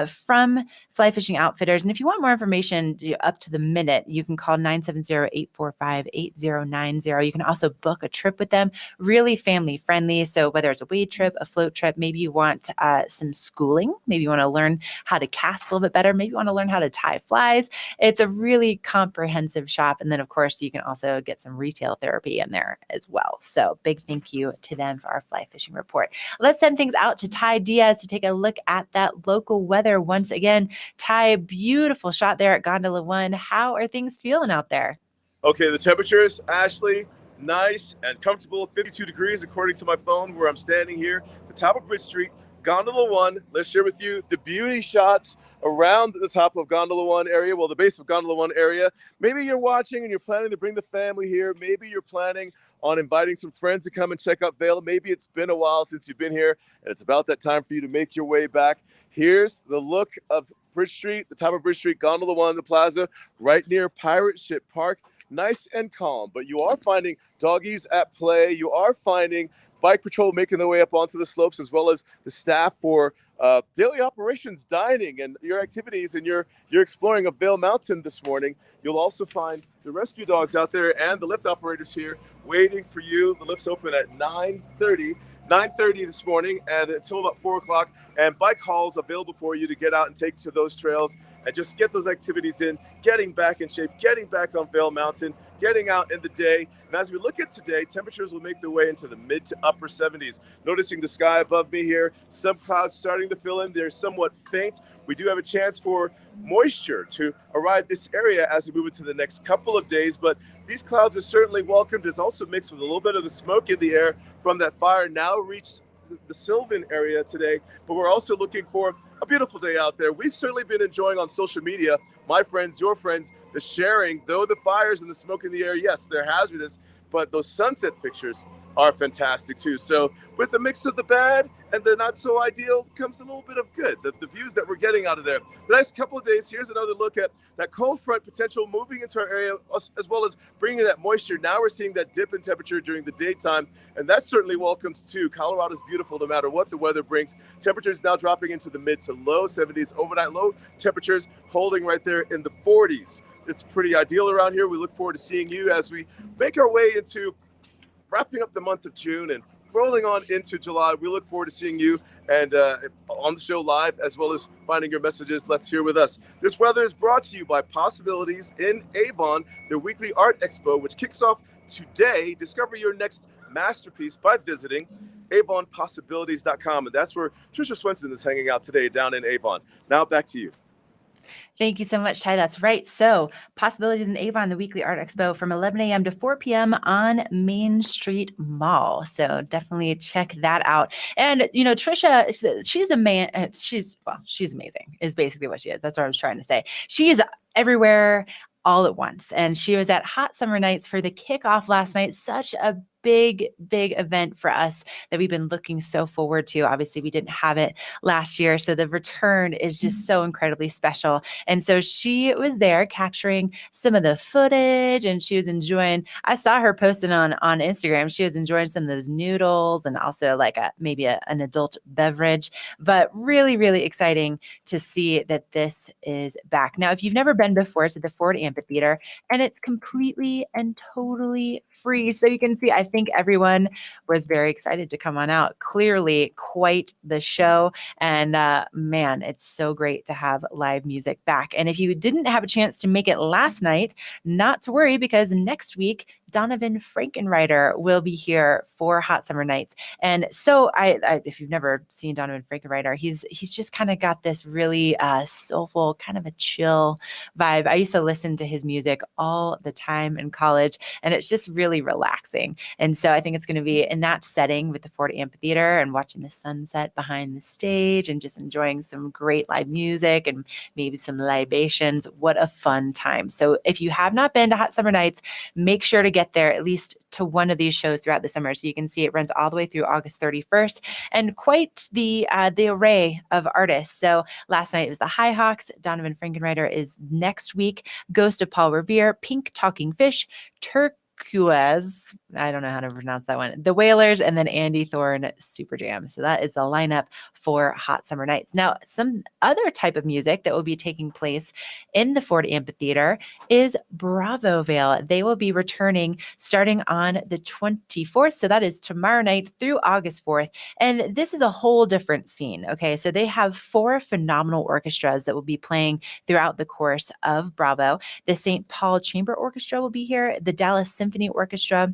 from Fly Fishing Outfitters. And if you want more information up to the minute, you can call 970-845-8090. You can also book a trip with them. Really family friendly. So whether it's a wade trip, a float trip, maybe you want some schooling, maybe you want to learn how to cast a little bit better, maybe you want to learn how to tie flies. It's a really comprehensive shop. And then of course you can also get some retail therapy in there as well. So big thank you to them for our fly fishing report. Let's send things out to Ty Diaz to take a look at that local weather once again. Ty, beautiful shot there at Gondola 1. How are things feeling out there? Okay, the temperatures, Ashley, nice and comfortable, 52 degrees according to my phone where I'm standing here, the top of Bridge Street, Gondola 1. Let's share with you the beauty shots around the top of Gondola 1 area, well, the base of Gondola 1 area. Maybe you're watching and you're planning to bring the family here. Maybe you're planning on inviting some friends to come and check out Vail. Maybe it's been a while since you've been here, and it's about that time for you to make your way back. Here's the look of Bridge Street, the top of Bridge Street, Gondola 1, the plaza, right near Pirate Ship Park. Nice and calm, but you are finding doggies at play. You are finding bike patrol making their way up onto the slopes, as well as the staff for daily operations, dining, and your activities, and you're exploring of Vail Mountain this morning. You'll also find the rescue dogs out there and the lift operators here waiting for you. The lift's open at 9:30 this morning and until about 4 o'clock, and bike hauls available for you to get out and take to those trails and just get those activities in, getting back in shape, getting back on Vail Mountain, getting out in the day. And as we look at today, temperatures will make their way into the mid to upper 70s. Noticing the sky above me here, some clouds starting to fill in. They're somewhat faint. We do have a chance for moisture to arrive this area as we move into the next couple of days, but these clouds are certainly welcomed. It's also mixed with a little bit of the smoke in the air from that fire now reached the Sylvan area today, but we're also looking for a beautiful day out there. We've certainly been enjoying on social media, my friends, your friends, the sharing, though the fires and the smoke in the air, yes, they're hazardous, but those sunset pictures are fantastic too. So with the mix of the bad and the not so ideal comes a little bit of good, the views that we're getting out of there. The next couple of days, here's another look at that cold front potential moving into our area, as well as bringing that moisture. Now we're seeing that dip in temperature during the daytime, and that's certainly welcomed too. Colorado's beautiful no matter what the weather brings. Temperatures now dropping into the mid to low 70s. Overnight low temperatures holding right there in the 40s. It's pretty ideal around here. We look forward to seeing you as we make our way into wrapping up the month of June and rolling on into July. We look forward to seeing you and on the show live, as well as finding your messages left here with us. This weather is brought to you by Possibilities in Avon, their weekly art expo, which kicks off today. Discover your next masterpiece by visiting avonpossibilities.com. And that's where Tricia Swenson is hanging out today down in Avon. Now back to you. Thank you so much, Ty. That's right. So Possibilities in Avon, the weekly art expo from 11 a.m. to 4 p.m. on Main Street Mall. So definitely check that out. And, you know, Tricia, she's a man. She's amazing is basically what she is. That's what I was trying to say. She is everywhere all at once. And she was at Hot Summer Nights for the kickoff last night. Such a big event for us that we've been looking so forward to. Obviously, we didn't have it last year, so the return is just so incredibly special. And so she was there capturing some of the footage, and she was enjoying. I saw her posting on Instagram. She was enjoying some of those noodles and also like maybe an adult beverage. But really exciting to see that this is back. Now, if you've never been before to the Ford Amphitheater, and it's completely and totally free, so you can see. I think everyone was very excited to come on out. Clearly quite the show. And man, it's so great to have live music back. And if you didn't have a chance to make it last night, not to worry, because next week, Donovan Frankenreiter will be here for Hot Summer Nights. And so I if you've never seen Donovan Frankenreiter, he's just kind of got this really soulful, kind of a chill vibe. I used to listen to his music all the time in college, and it's just really relaxing. And so I think it's going to be in that setting with the Ford Amphitheater and watching the sunset behind the stage and just enjoying some great live music and maybe some libations. What a fun time. So if you have not been to Hot Summer Nights, make sure to get there at least to one of these shows throughout the summer. So you can see it runs all the way through August 31st, and quite the array of artists. So last night it was the High Hawks. Donovan Frankenreiter is next week. Ghost of Paul Revere, Pink Talking Fish, Turquoise, I don't know how to pronounce that one, the Wailers, and then Andy Thorne Super Jam. So that is the lineup for Hot Summer Nights. Now, some other type of music that will be taking place in the Ford Amphitheater is Bravo Vail. They will be returning starting on the 24th. So that is tomorrow night through August 4th. And this is a whole different scene. Okay. So they have 4 phenomenal orchestras that will be playing throughout the course of Bravo. The St. Paul Chamber Orchestra will be here, the Dallas Symphony Orchestra,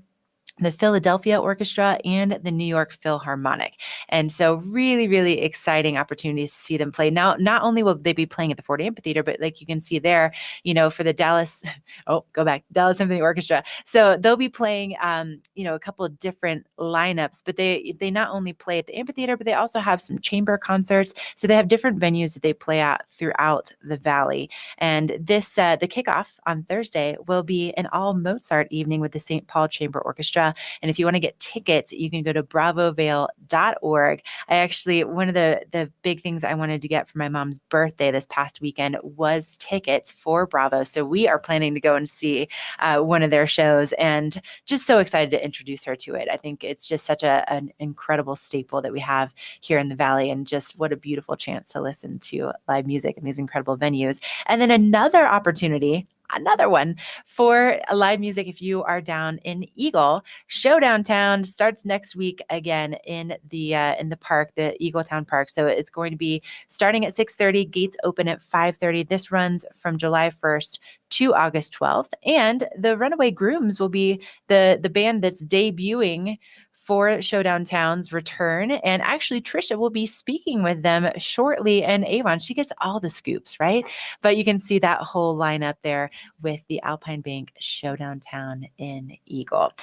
the Philadelphia Orchestra, and the New York Philharmonic. And so really exciting opportunities to see them play. Now, not only will they be playing at the Ford Amphitheater, but like you can see there, you know, for the Dallas Symphony Orchestra. So they'll be playing, a couple of different lineups, but they not only play at the amphitheater, but they also have some chamber concerts. So they have different venues that they play at throughout the Valley. And this, the kickoff on Thursday will be an all Mozart evening with the St. Paul Chamber Orchestra. And if you want to get tickets, you can go to bravovail.org. One of the big things I wanted to get for my mom's birthday this past weekend was tickets for Bravo. So we are planning to go and see one of their shows, and just so excited to introduce her to it. I think it's just such an incredible staple that we have here in the Valley, and just what a beautiful chance to listen to live music in these incredible venues. And then another opportunity another one for live music. If you are down in Eagle, Showdown Town starts next week again in the park, the Eagle Town Park. So it's going to be starting at 6:30. Gates open at 5:30. This runs from July 1st to August 12th. And the Runaway Grooms will be the band that's debuting for Showdown Town's return. And actually, Trisha will be speaking with them shortly. And Avon, she gets all the scoops, right? But you can see that whole lineup there with the Alpine Bank Showdown Town in Eagle.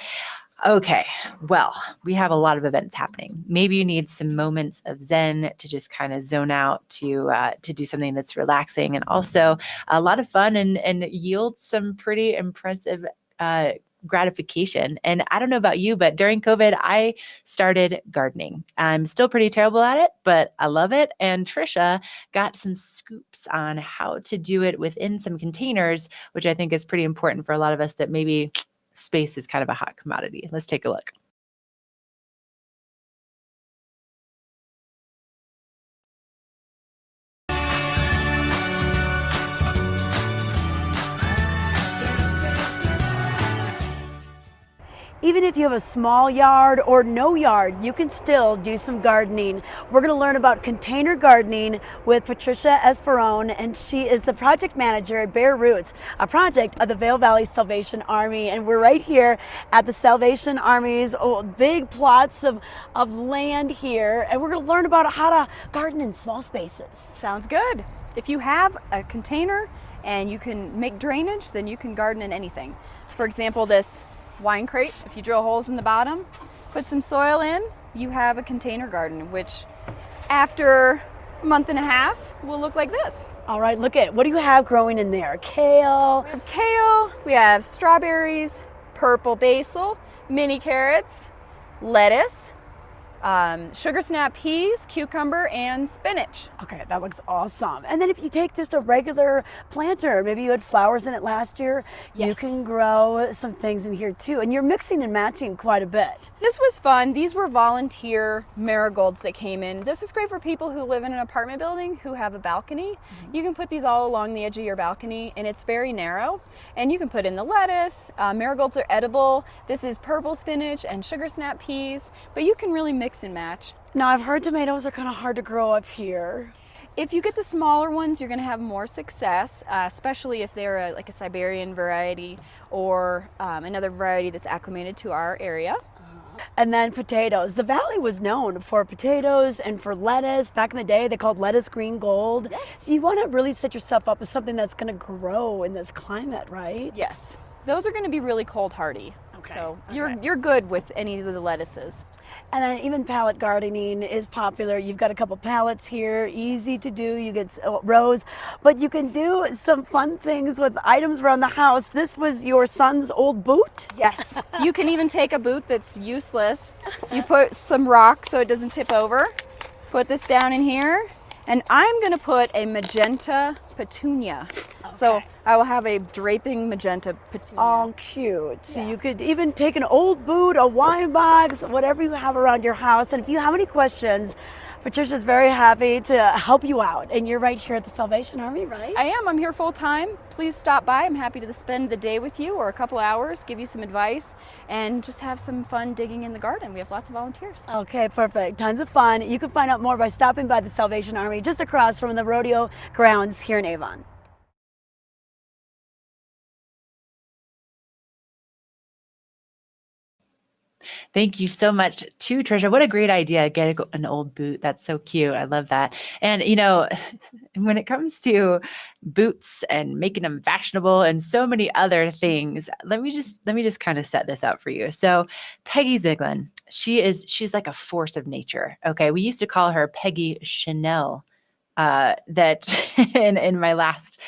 Okay, well, we have a lot of events happening. Maybe you need some moments of zen to just kind of zone out to do something that's relaxing and also a lot of fun and yield some pretty impressive gratification. And I don't know about you, but during COVID, I started gardening. I'm still pretty terrible at it, but I love it. And Trisha got some scoops on how to do it within some containers, which I think is pretty important for a lot of us that maybe space is kind of a hot commodity. Let's take a look. Even if you have a small yard or no yard, you can still do some gardening. We're going to learn about container gardening with Patricia Esperone, and she is the project manager at Bare Roots, a project of the Vail Valley Salvation Army. And we're right here at the Salvation Army's big plots of land here, and we're going to learn about how to garden in small spaces. Sounds good. If you have a container and you can make drainage, then you can garden in anything. For example, this wine crate, if you drill holes in the bottom, put some soil in, you have a container garden, which after a month and a half will look like this. All right, look at, what do you have growing in there? Kale? We have kale, we have strawberries, purple basil, mini carrots, lettuce, sugar snap peas, cucumber, and spinach. Okay, that looks awesome. And then if you take just a regular planter, maybe you had flowers in it last year, you can grow some things in here too. And you're mixing and matching quite a bit. This was fun. These were volunteer marigolds that came in. This is great for people who live in an apartment building who have a balcony. Mm-hmm. You can put these all along the edge of your balcony, and it's very narrow. And you can put in the lettuce. Marigolds are edible. This is purple spinach and sugar snap peas, but you can really mix and match. Now, I've heard tomatoes are kind of hard to grow up here. If you get the smaller ones, you're going to have more success, especially if they're like a Siberian variety or another variety that's acclimated to our area. And then potatoes. The valley was known for potatoes and for lettuce. Back in the day, they called lettuce green gold. Yes. So you want to really set yourself up as something that's going to grow in this climate, right? Yes. Those are going to be really cold hardy. Okay. So you're good with any of the lettuces. And then even pallet gardening is popular. You've got a couple pallets here, easy to do. You get rows, but you can do some fun things with items around the house. This was your son's old boot? Yes. You can even take a boot that's useless. You put some rocks so it doesn't tip over. Put this down in here. And I'm going to put a magenta petunia. Okay. So I will have a draping magenta petunia. Oh, cute. So you could even take an old boot, a wine box, whatever you have around your house. And if you have any questions, Patricia's very happy to help you out. And you're right here at the Salvation Army, right? I am. I'm here full time. Please stop by. I'm happy to spend the day with you or a couple hours, give you some advice, and just have some fun digging in the garden. We have lots of volunteers. Okay, perfect. Tons of fun. You can find out more by stopping by the Salvation Army just across from the rodeo grounds here in Avon. Thank you so much to Trisha. What a great idea. Get an old boot. That's so cute. I love that. And, you know, when it comes to boots and making them fashionable and so many other things, let me just kind of set this up for you. So Peggy Ziegler, she's like a force of nature. Okay. We used to call her Peggy Chanel, that in my last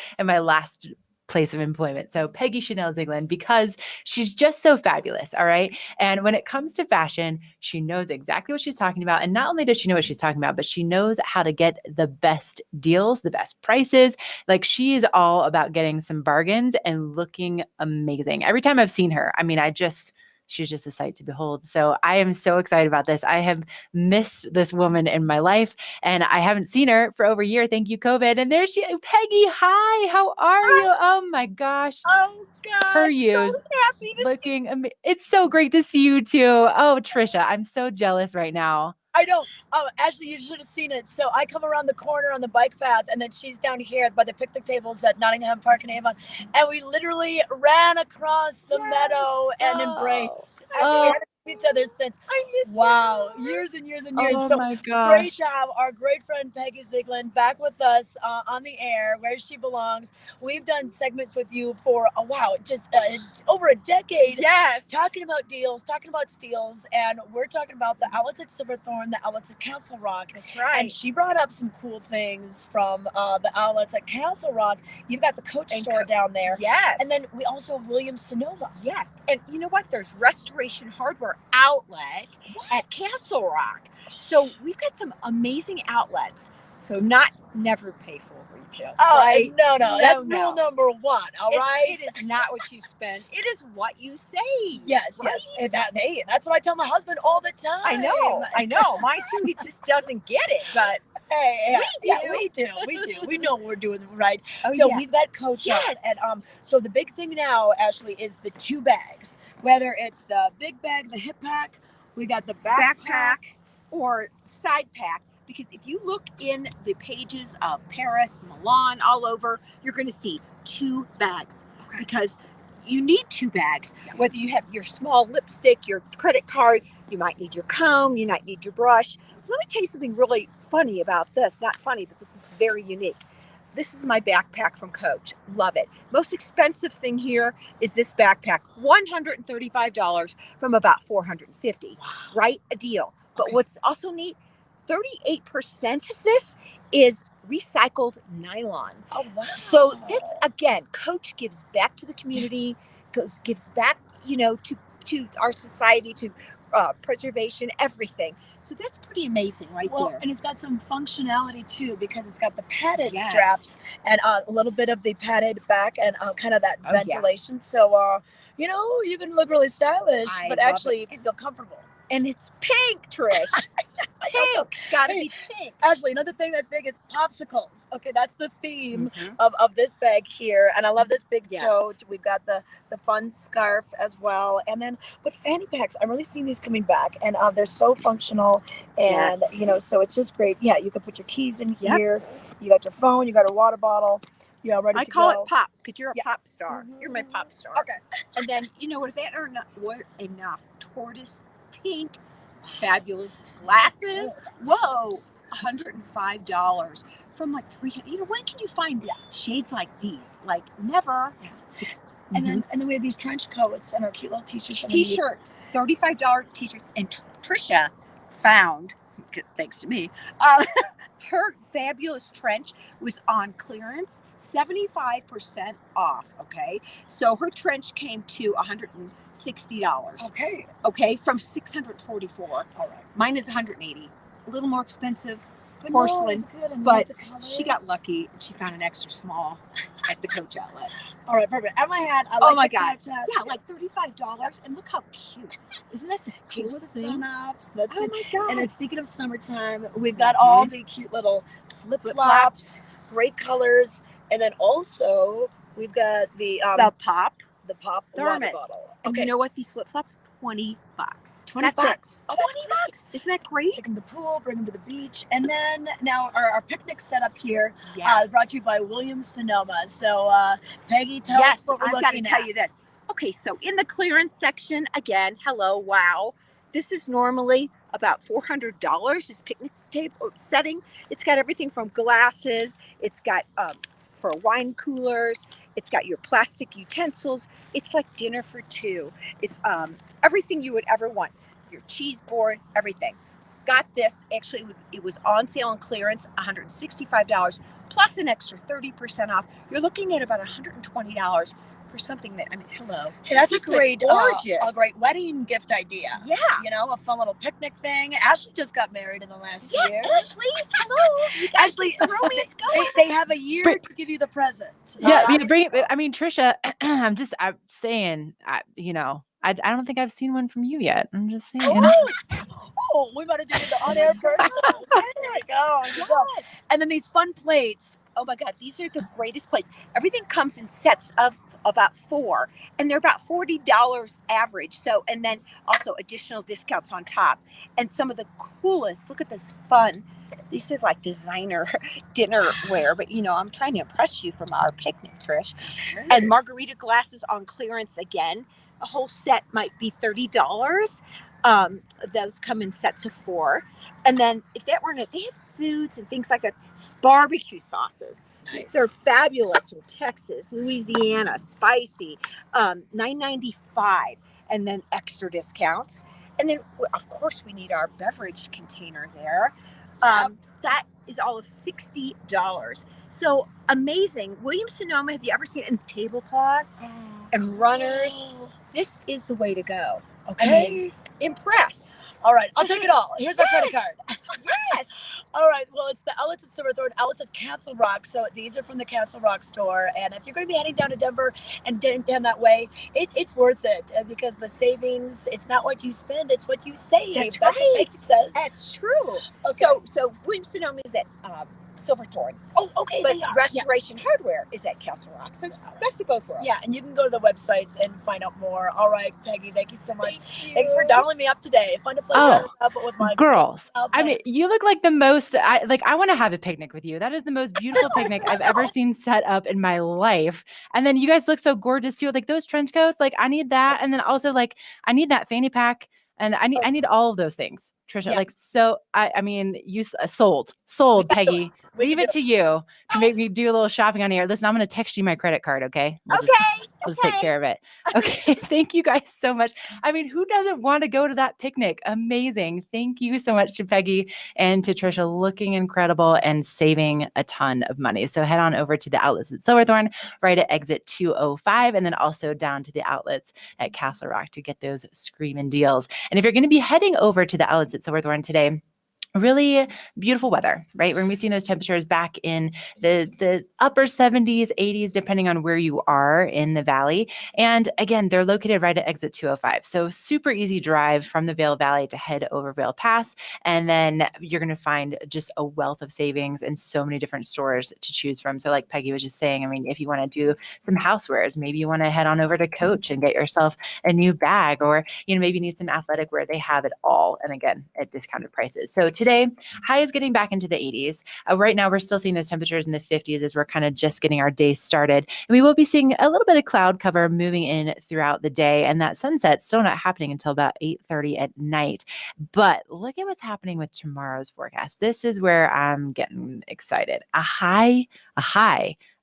place of employment. So Peggy Chanel Ziegler, because she's just so fabulous. All right. And when it comes to fashion, she knows exactly what she's talking about. And not only does she know what she's talking about, but she knows how to get the best deals, the best prices. Like, she is all about getting some bargains and looking amazing. Every time I've seen her, I mean, she's just a sight to behold. So I am so excited about this. I have missed this woman in my life, and I haven't seen her for over a year. Thank you, COVID. And there she, Peggy. Hi, how are you? Oh my gosh. Oh God, Per use, so happy to see. looking. It's so great to see you too. Oh, Trisha, I'm so jealous right now. I know. Ashley, you should have seen it. So I come around the corner on the bike path, and then she's down here by the picnic tables at Nottingham Park in Avon, and we literally ran across the meadow and embraced. And we haven't seen each other since. I miss you. Years and years and years. Oh So my great gosh. to have our great friend Peggy Zieglin back with us on the air where she belongs. We've done segments with you for just over a decade. Yes. Talking about deals, talking about steals, and we're talking about the outlets at Silverthorne, the outlets at Castle Rock. That's right. And she brought up some cool things from the outlets at Castle Rock. You've got the Coach store down there. Yes. And then we also have Williams-Sonoma. Yes. And you know what? There's Restoration Hardware outlet at Castle Rock. So we've got some amazing outlets. So never pay full retail. Oh, right? no. That's No. rule number one, all right? It is not what you spend. It is what you save. Yes, right? yes. Hey, that's what I tell my husband all the time. I know. Mine too. He just doesn't get it, but Hey, we do. We do. We know we're doing it right. Oh, So yeah. we've got Coach Yes. on. And so the big thing now, Ashley, is the 2 bags. Whether it's the big bag, the hip pack, we got the backpack. or side pack, because if you look in the pages of Paris, Milan, all over, you're going to see 2 bags because you need 2 bags. Whether you have your small lipstick, your credit card, you might need your comb, you might need your brush. Let me tell you something really funny about this. Not funny, but this is very unique. This is my backpack from Coach. Love it. Most expensive thing here is this backpack, $135 from about $450. Right? A deal. But what's also neat, 38% of this is recycled nylon. Oh, wow. So that's, again, Coach gives back to the community, gives back, to our society, to preservation, everything. So that's pretty amazing right there. And it's got some functionality too, because it's got the padded Yes. straps and a little bit of the padded back and kind of that Oh, yeah. ventilation. So, you can look really stylish, I but love actually it. feel comfortable. And it's pink, Trish. Pink. It's got to be pink. Ashley, another thing that's big is popsicles. Okay, that's the theme Mhm. of this bag here. And I love this big Yes. tote. We've got the fun scarf as well. And then, but fanny packs, I'm really seeing these coming back. And they're so functional. And, Yes. so it's just great. Yeah, you can put your keys in Yep. here. You got your phone. You got a water bottle. Ready I to call go. it pop because you're a Yeah. pop star. You're my pop star. Okay. And then, if that are not enough tortoise pink, fabulous glasses. Whoa, $105 from like $300. When can you find shades like these? Like never. And then we have these trench coats and our cute little t-shirts. T-shirts, $35 t-shirts. And Trisha found, thanks to me, her fabulous trench was on clearance, 75% off. Okay, so her trench came to $160. Okay, from $644. All right. Mine is $180. A little more expensive, But porcelain, no, it's good. And but the colors. she got lucky and she found an extra small at the Coach outlet. All right, perfect. And my hat. I Oh like my the God. Coach hats. Yeah, like $35. And look how cute. Isn't that the Cute coolest with thing? sun offs. That's Oh good. my God. And then speaking of summertime, we've got all the cute little flip-flops, great colors, and then also we've got the pop water thermos. bottle. And Okay, you know what? These flip-flops, $20. $20. That's it. Oh, That's that's $20. Isn't that great? take them to the pool, bring them to the beach, and then now our picnic setup here is Yes. brought to you by Williams-Sonoma. So Peggy, tell us Yes, what we're I've looking got to at. tell you this. Okay, so in the clearance section, again, hello, wow. This is normally about $400, this picnic table setting. It's got everything from glasses. It's got for wine coolers. It's got your plastic utensils. It's like dinner for 2. It's everything you would ever want. Your cheese board, everything. Got this. Actually, it was on sale and clearance, $165 plus an extra 30% off. You're looking at about $120 for something that, hello. Hey, that's a This is great, gorgeous. a great wedding gift idea. Yeah. A fun little picnic thing. Ashley just got married in the last year. Ashley, hello. You guys, Ashley, the romance going. they have a year to give you the present. Yeah, bring it. I mean, Trisha, I'm saying, I don't think I've seen one from you yet. I'm just saying. Oh, we might have done the on-air commercial. There you go. There you go. And then these fun plates. Oh my God, these are the greatest plates. Everything comes in sets of about 4, and they're about $40 average. So, and then also additional discounts on top. And some of the coolest, look at this fun. These are like designer dinnerware, but I'm trying to impress you from our picnic, Trish. And margarita glasses on clearance again. A whole set might be $30. Those come in sets of 4. And then if that weren't it, they have foods and things like that. Barbecue sauces. Nice. These are fabulous from Texas, Louisiana, spicy, $9.95, and then extra discounts. And then, of course, we need our beverage container there. That is all of $60. So amazing. Williams-Sonoma, have you ever seen it in tablecloths and runners? This is the way to go. Okay. I mean, impress. All right, I'll take it all. Here's my credit card. Yes. All right, well, it's the outlets at Silverthorne, outlets at Castle Rock. So these are from the Castle Rock store. And if you're going to be heading down to Denver and down that way, it's worth it because the savings, it's not what you spend, it's what you save. That's what right. Becky says. That's true. Okay. So Williams-Sonoma is at Silverthorne. Oh, okay. But they are. Restoration Hardware is at Castle Rock. So best of both worlds. Yeah, and you can go to the websites and find out more. All right, Peggy, thank you so much. Thank you. Thanks for dialing me up today. Fun to play dress up with my Girls. Okay. I mean, you look like the most, I want to have a picnic with you. That is the most beautiful picnic I've ever seen set up in my life. And then you guys look so gorgeous too. Like those trench coats, like I need that. And then also like, I need that fanny pack. And I need all of those things, Trisha. Yeah. Like, so I mean, you sold, Peggy. Leave it to you to make me do a little shopping on here. Listen, I'm going to text you my credit card. Okay. We'll just take care of it. Okay. Thank you guys so much. I mean, who doesn't want to go to that picnic? Amazing. Thank you so much to Peggy and to Trisha, looking incredible and saving a ton of money. So head on over to the outlets at Silverthorne, right at exit 205, and then also down to the outlets at Castle Rock to get those screaming deals. And if you're going to be heading over to the outlets at Silverthorne today, really beautiful weather, right? We're going to be seeing those temperatures back in the upper 70s, 80s, depending on where you are in the valley. And again, they're located right at exit 205. So super easy drive from the Vail Valley to head over Vail Pass. And then you're going to find just a wealth of savings and so many different stores to choose from. So like Peggy was just saying, I mean, if you want to do some housewares, maybe you want to head on over to Coach and get yourself a new bag, or, maybe you need some athletic wear. They have it all. And again, at discounted prices. So today, high is getting back into the 80s. Right now, we're still seeing those temperatures in the 50s as we're kind of just getting our day started. And we will be seeing a little bit of cloud cover moving in throughout the day. And that sunset's still not happening until about 8:30 at night. But look at what's happening with tomorrow's forecast. This is where I'm getting excited. A high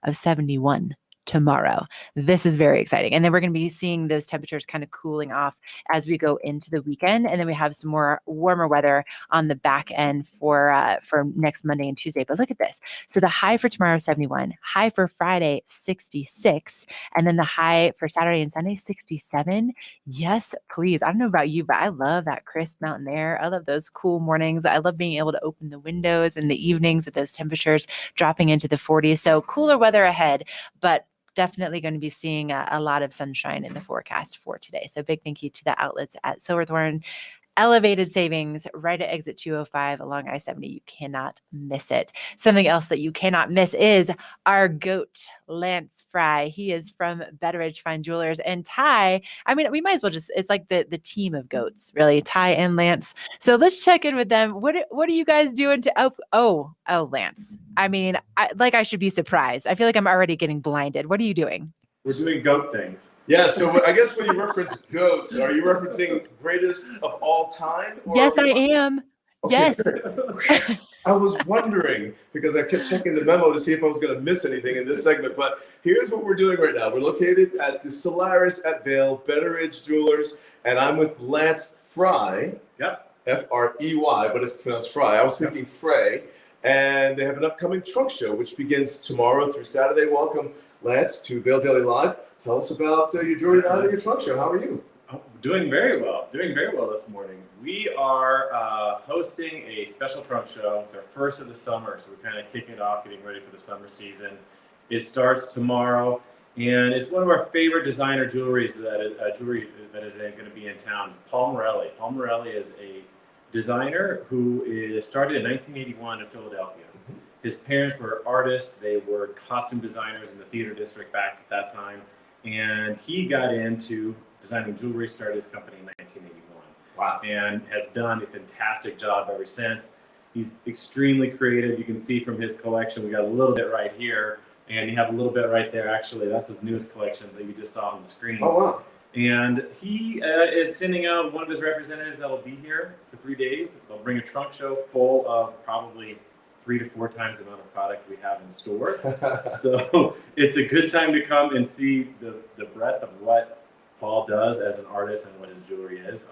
of 71 tomorrow. This is very exciting. And then we're going to be seeing those temperatures kind of cooling off as we go into the weekend. And then we have some more warmer weather on the back end for next Monday and Tuesday. But look at this. So the high for tomorrow, 71, high for Friday, 66, and then the high for Saturday and Sunday, 67. Yes, please. I don't know about you, but I love that crisp mountain air. I love those cool mornings. I love being able to open the windows in the evenings with those temperatures dropping into the 40s. So cooler weather ahead, but definitely going to be seeing a lot of sunshine in the forecast for today. So big thank you to the outlets at Silverthorne. Elevated savings right at exit 205 along I-70. You cannot miss it. Something else that you cannot miss is our goat, Lance Fry. He is from Betteridge Fine Jewelers. And Ty, I mean, we might as well it's like the team of goats, really, Ty and Lance. So let's check in with them. What are you guys doing to, Lance. I mean, I should be surprised. I feel like I'm already getting blinded. What are you doing? We're doing goat things. Yeah, so I guess when you reference goats, are you referencing greatest of all time? Yes, I am. Okay. Yes. I was wondering, because I kept checking the memo to see if I was going to miss anything in this segment, but here's what we're doing right now. We're located at the Solaris at Vail, Betteridge Jewelers, and I'm with Lance Fry. Yep. F-R-E-Y, but it's pronounced Fry. I was thinking Frey. And they have an upcoming trunk show, which begins tomorrow through Saturday. Welcome, Lance, to Vail Daily Live. Tell us about your journey out of your trunk show. How are you? Oh, doing very well this morning. We are hosting a special trunk show. It's our first of the summer, so we're kind of kicking it off, getting ready for the summer season. It starts tomorrow, And it's one of our favorite designer jewelry that is going to be in town. It's Paul Morelli. Paul Morelli is a designer who started in 1981 in Philadelphia. His parents were artists. They were costume designers in the theater district back at that time. And he got into designing jewelry, started his company in 1981. Wow. And has done a fantastic job ever since. He's extremely creative. You can see from his collection, we got a little bit right here, and you have a little bit right there. Actually, that's his newest collection that you just saw on the screen. Oh, wow. And he is sending out one of his representatives that'll be here for 3 days. They'll bring a trunk show full of probably 3 to 4 times the amount of product we have in store. So it's a good time to come and see the breadth of what Paul does as an artist and what his jewelry is.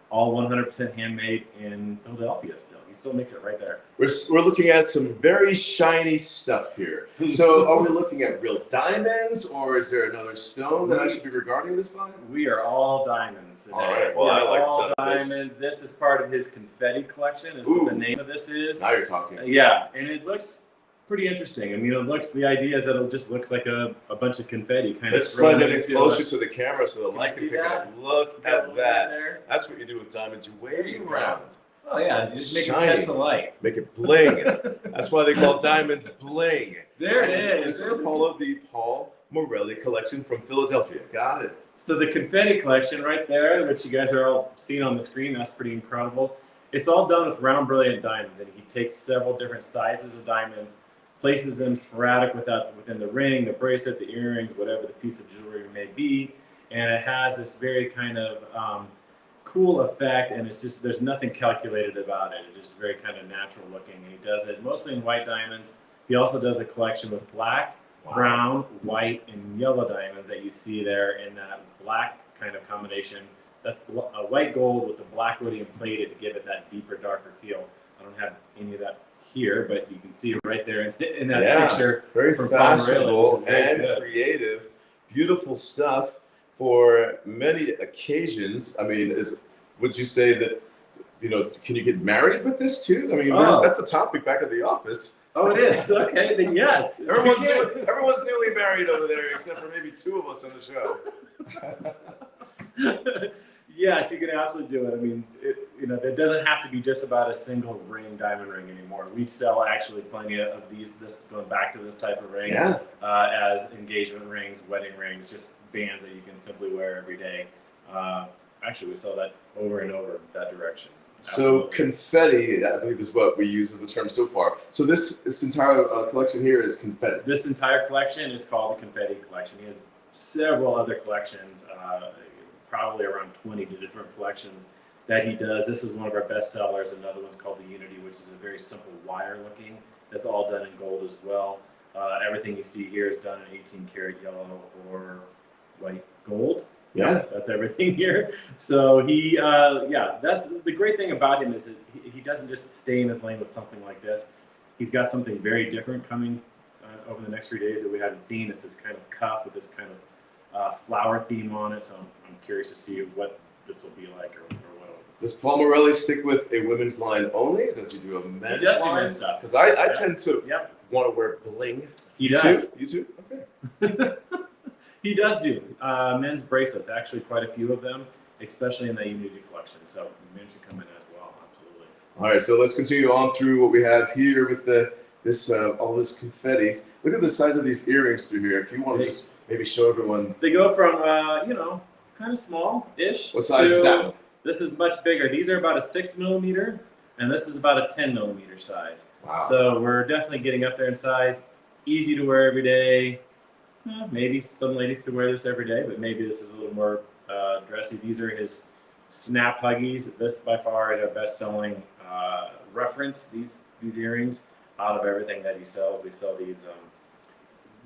All 100% handmade in Philadelphia still. He still makes it right there. We're looking at some very shiny stuff here. So are we looking at real diamonds, or is there another stone that I should be regarding this by? We are all diamonds today. All right. Well, I like all the diamonds. This is part of his confetti collection is what the name of this is. Now you're talking. Yeah, and it looks pretty interesting. I mean, the idea is that it just looks like a bunch of confetti kind of. Let's slide that in closer to the camera so the light can pick it that? up. Look at that. There. That's what you do with diamonds. You wave it around. Oh yeah, you just make Shiny. it catch the light. Make it bling. That's why they call diamonds bling. There it is. This is all of the Paul Morelli collection from Philadelphia. Got it. So the confetti collection right there, which you guys are all seeing on the screen, that's pretty incredible. It's all done with round brilliant diamonds, and he takes several different sizes of diamonds, places them sporadic within the ring, the bracelet, the earrings, whatever the piece of jewelry may be, and it has this very kind of cool effect, and it's just, there's nothing calculated about it. It's just very kind of natural looking, and he does it mostly in white diamonds. He also does a collection with black, brown, white, and yellow diamonds that you see there in that black kind of combination. That's a white gold with the black rhodium plated to give it that deeper, darker feel. I don't have any of that here, but you can see it right there in that picture. Very from fashionable and good. creative. Beautiful stuff for many occasions. I mean, would you say that, can you get married with this too? I mean, that's the topic back at the office. Oh, it is? Okay, then yes. Everyone's newly married over there, except for maybe 2 of us on the show. Yes, you can absolutely do it. I mean, it doesn't have to be just about a single ring, diamond ring anymore. We sell actually plenty of this going back to this type of ring as engagement rings, wedding rings, just bands that you can simply wear every day. Actually, we sell that over and over that direction. Absolutely. So confetti, I believe, is what we use as a term so far. So this entire collection here is confetti. This entire collection is called the Confetti Collection. He has several other collections, probably around 20 different collections that he does. This is one of our best sellers. Another one's called the Unity, which is a very simple wire looking. That's all done in gold as well. Everything you see here is done in 18 karat yellow or white gold. Yeah, that's everything here. So that's the great thing about him is that he doesn't just stay in his lane with something like this. He's got something very different coming over the next 3 days that we haven't seen. It's this kind of cuff with this kind of flower theme on it. So I'm curious to see what this will be like or what. Does Paul Morelli stick with a women's line only? Does he do a men's line? He does do men's stuff. Because I tend to want to wear bling. He does. You too? Okay. He does do men's bracelets, actually quite a few of them, especially in the Unity collection. So men should come in as well, absolutely. All right, so let's continue on through what we have here with all this confetti. Look at the size of these earrings through here. If you want to just maybe show everyone. They go from, kind of small-ish. What size is that one? This is much bigger. These are about a 6 millimeter, and this is about a 10 millimeter size. Wow. So we're definitely getting up there in size. Easy to wear every day. Maybe some ladies could wear this every day, but maybe this is a little more dressy. These are his snap huggies. This by far is our best-selling reference. These earrings, out of everything that he sells, we sell these.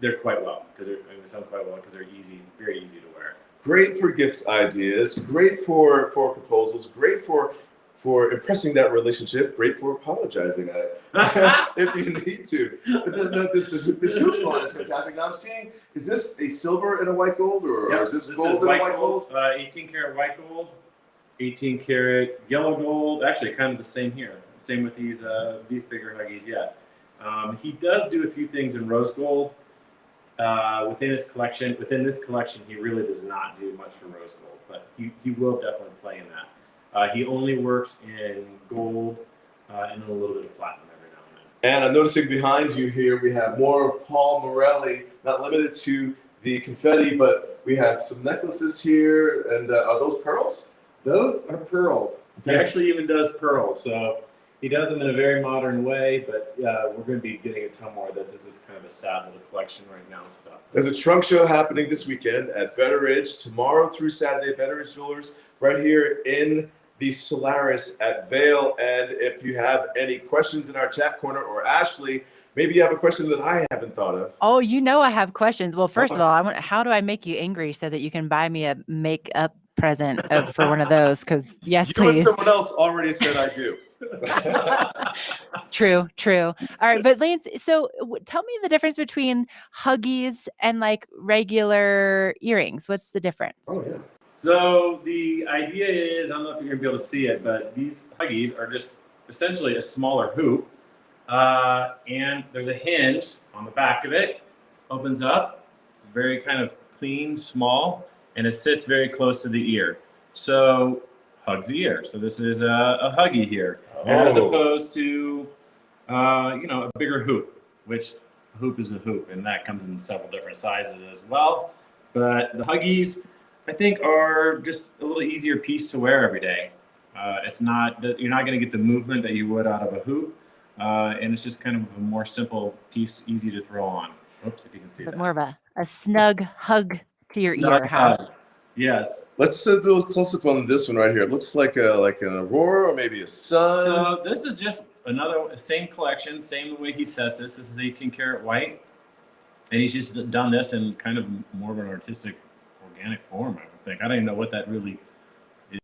They're quite well because they're easy, very easy to wear. Great for gift ideas. Great for proposals. Great for impressing that relationship. Great for apologizing if you need to. This hoops line is fantastic. Now I'm seeing, is this a silver and a white gold, or is this gold and a white gold? 18 karat white gold, 18 karat yellow gold. Actually, kind of the same here. Same with these bigger huggies. Yeah, he does do a few things in rose gold. within this collection, he really does not do much for rose gold, but he will definitely play in that. He only works in gold and a little bit of platinum every now and then. And I'm noticing behind you here, we have more Paul Morelli, not limited to the confetti, but we have some necklaces here. And are those pearls? Those are pearls. Okay. He actually even does pearls. So he does them in a very modern way, but we're going to be getting a ton more of this. This is kind of a sad little collection right now and stuff. There's a trunk show happening this weekend at Betteridge, tomorrow through Saturday, Betteridge Jewelers, right here in the Solaris at Vail. And if you have any questions in our chat corner, or Ashley, maybe you have a question that I haven't thought of. Oh, I have questions. Well, first of all, how do I make you angry so that you can buy me a makeup present for one of those? Because yes, You please. and someone else already said I do. True. All right, but Lance, so tell me the difference between Huggies and like regular earrings. What's the difference? Oh, yeah. So the idea is, I don't know if you're gonna be able to see it, but these Huggies are just essentially a smaller hoop, and there's a hinge on the back of it. Opens up. It's very kind of clean, small, and it sits very close to the ear. So hugs the ear. So this is a Huggie here, as opposed to a bigger hoop, which a hoop is a hoop, and that comes in several different sizes as well. But the Huggies, I think, are just a little easier piece to wear every day. It's not that you're not going to get the movement that you would out of a hoop, and it's just kind of a more simple piece, easy to throw on. Oops, if you can see But that. more of a snug hug to your Snug ear, huh? hug. Yes. Let's do a close up on this one right here. It looks like an aurora or maybe a sun. So this is just same collection, same way he sets this. This is 18 karat white, and he's just done this in kind of more of an artistic, organic form, I would think. I don't even know what that really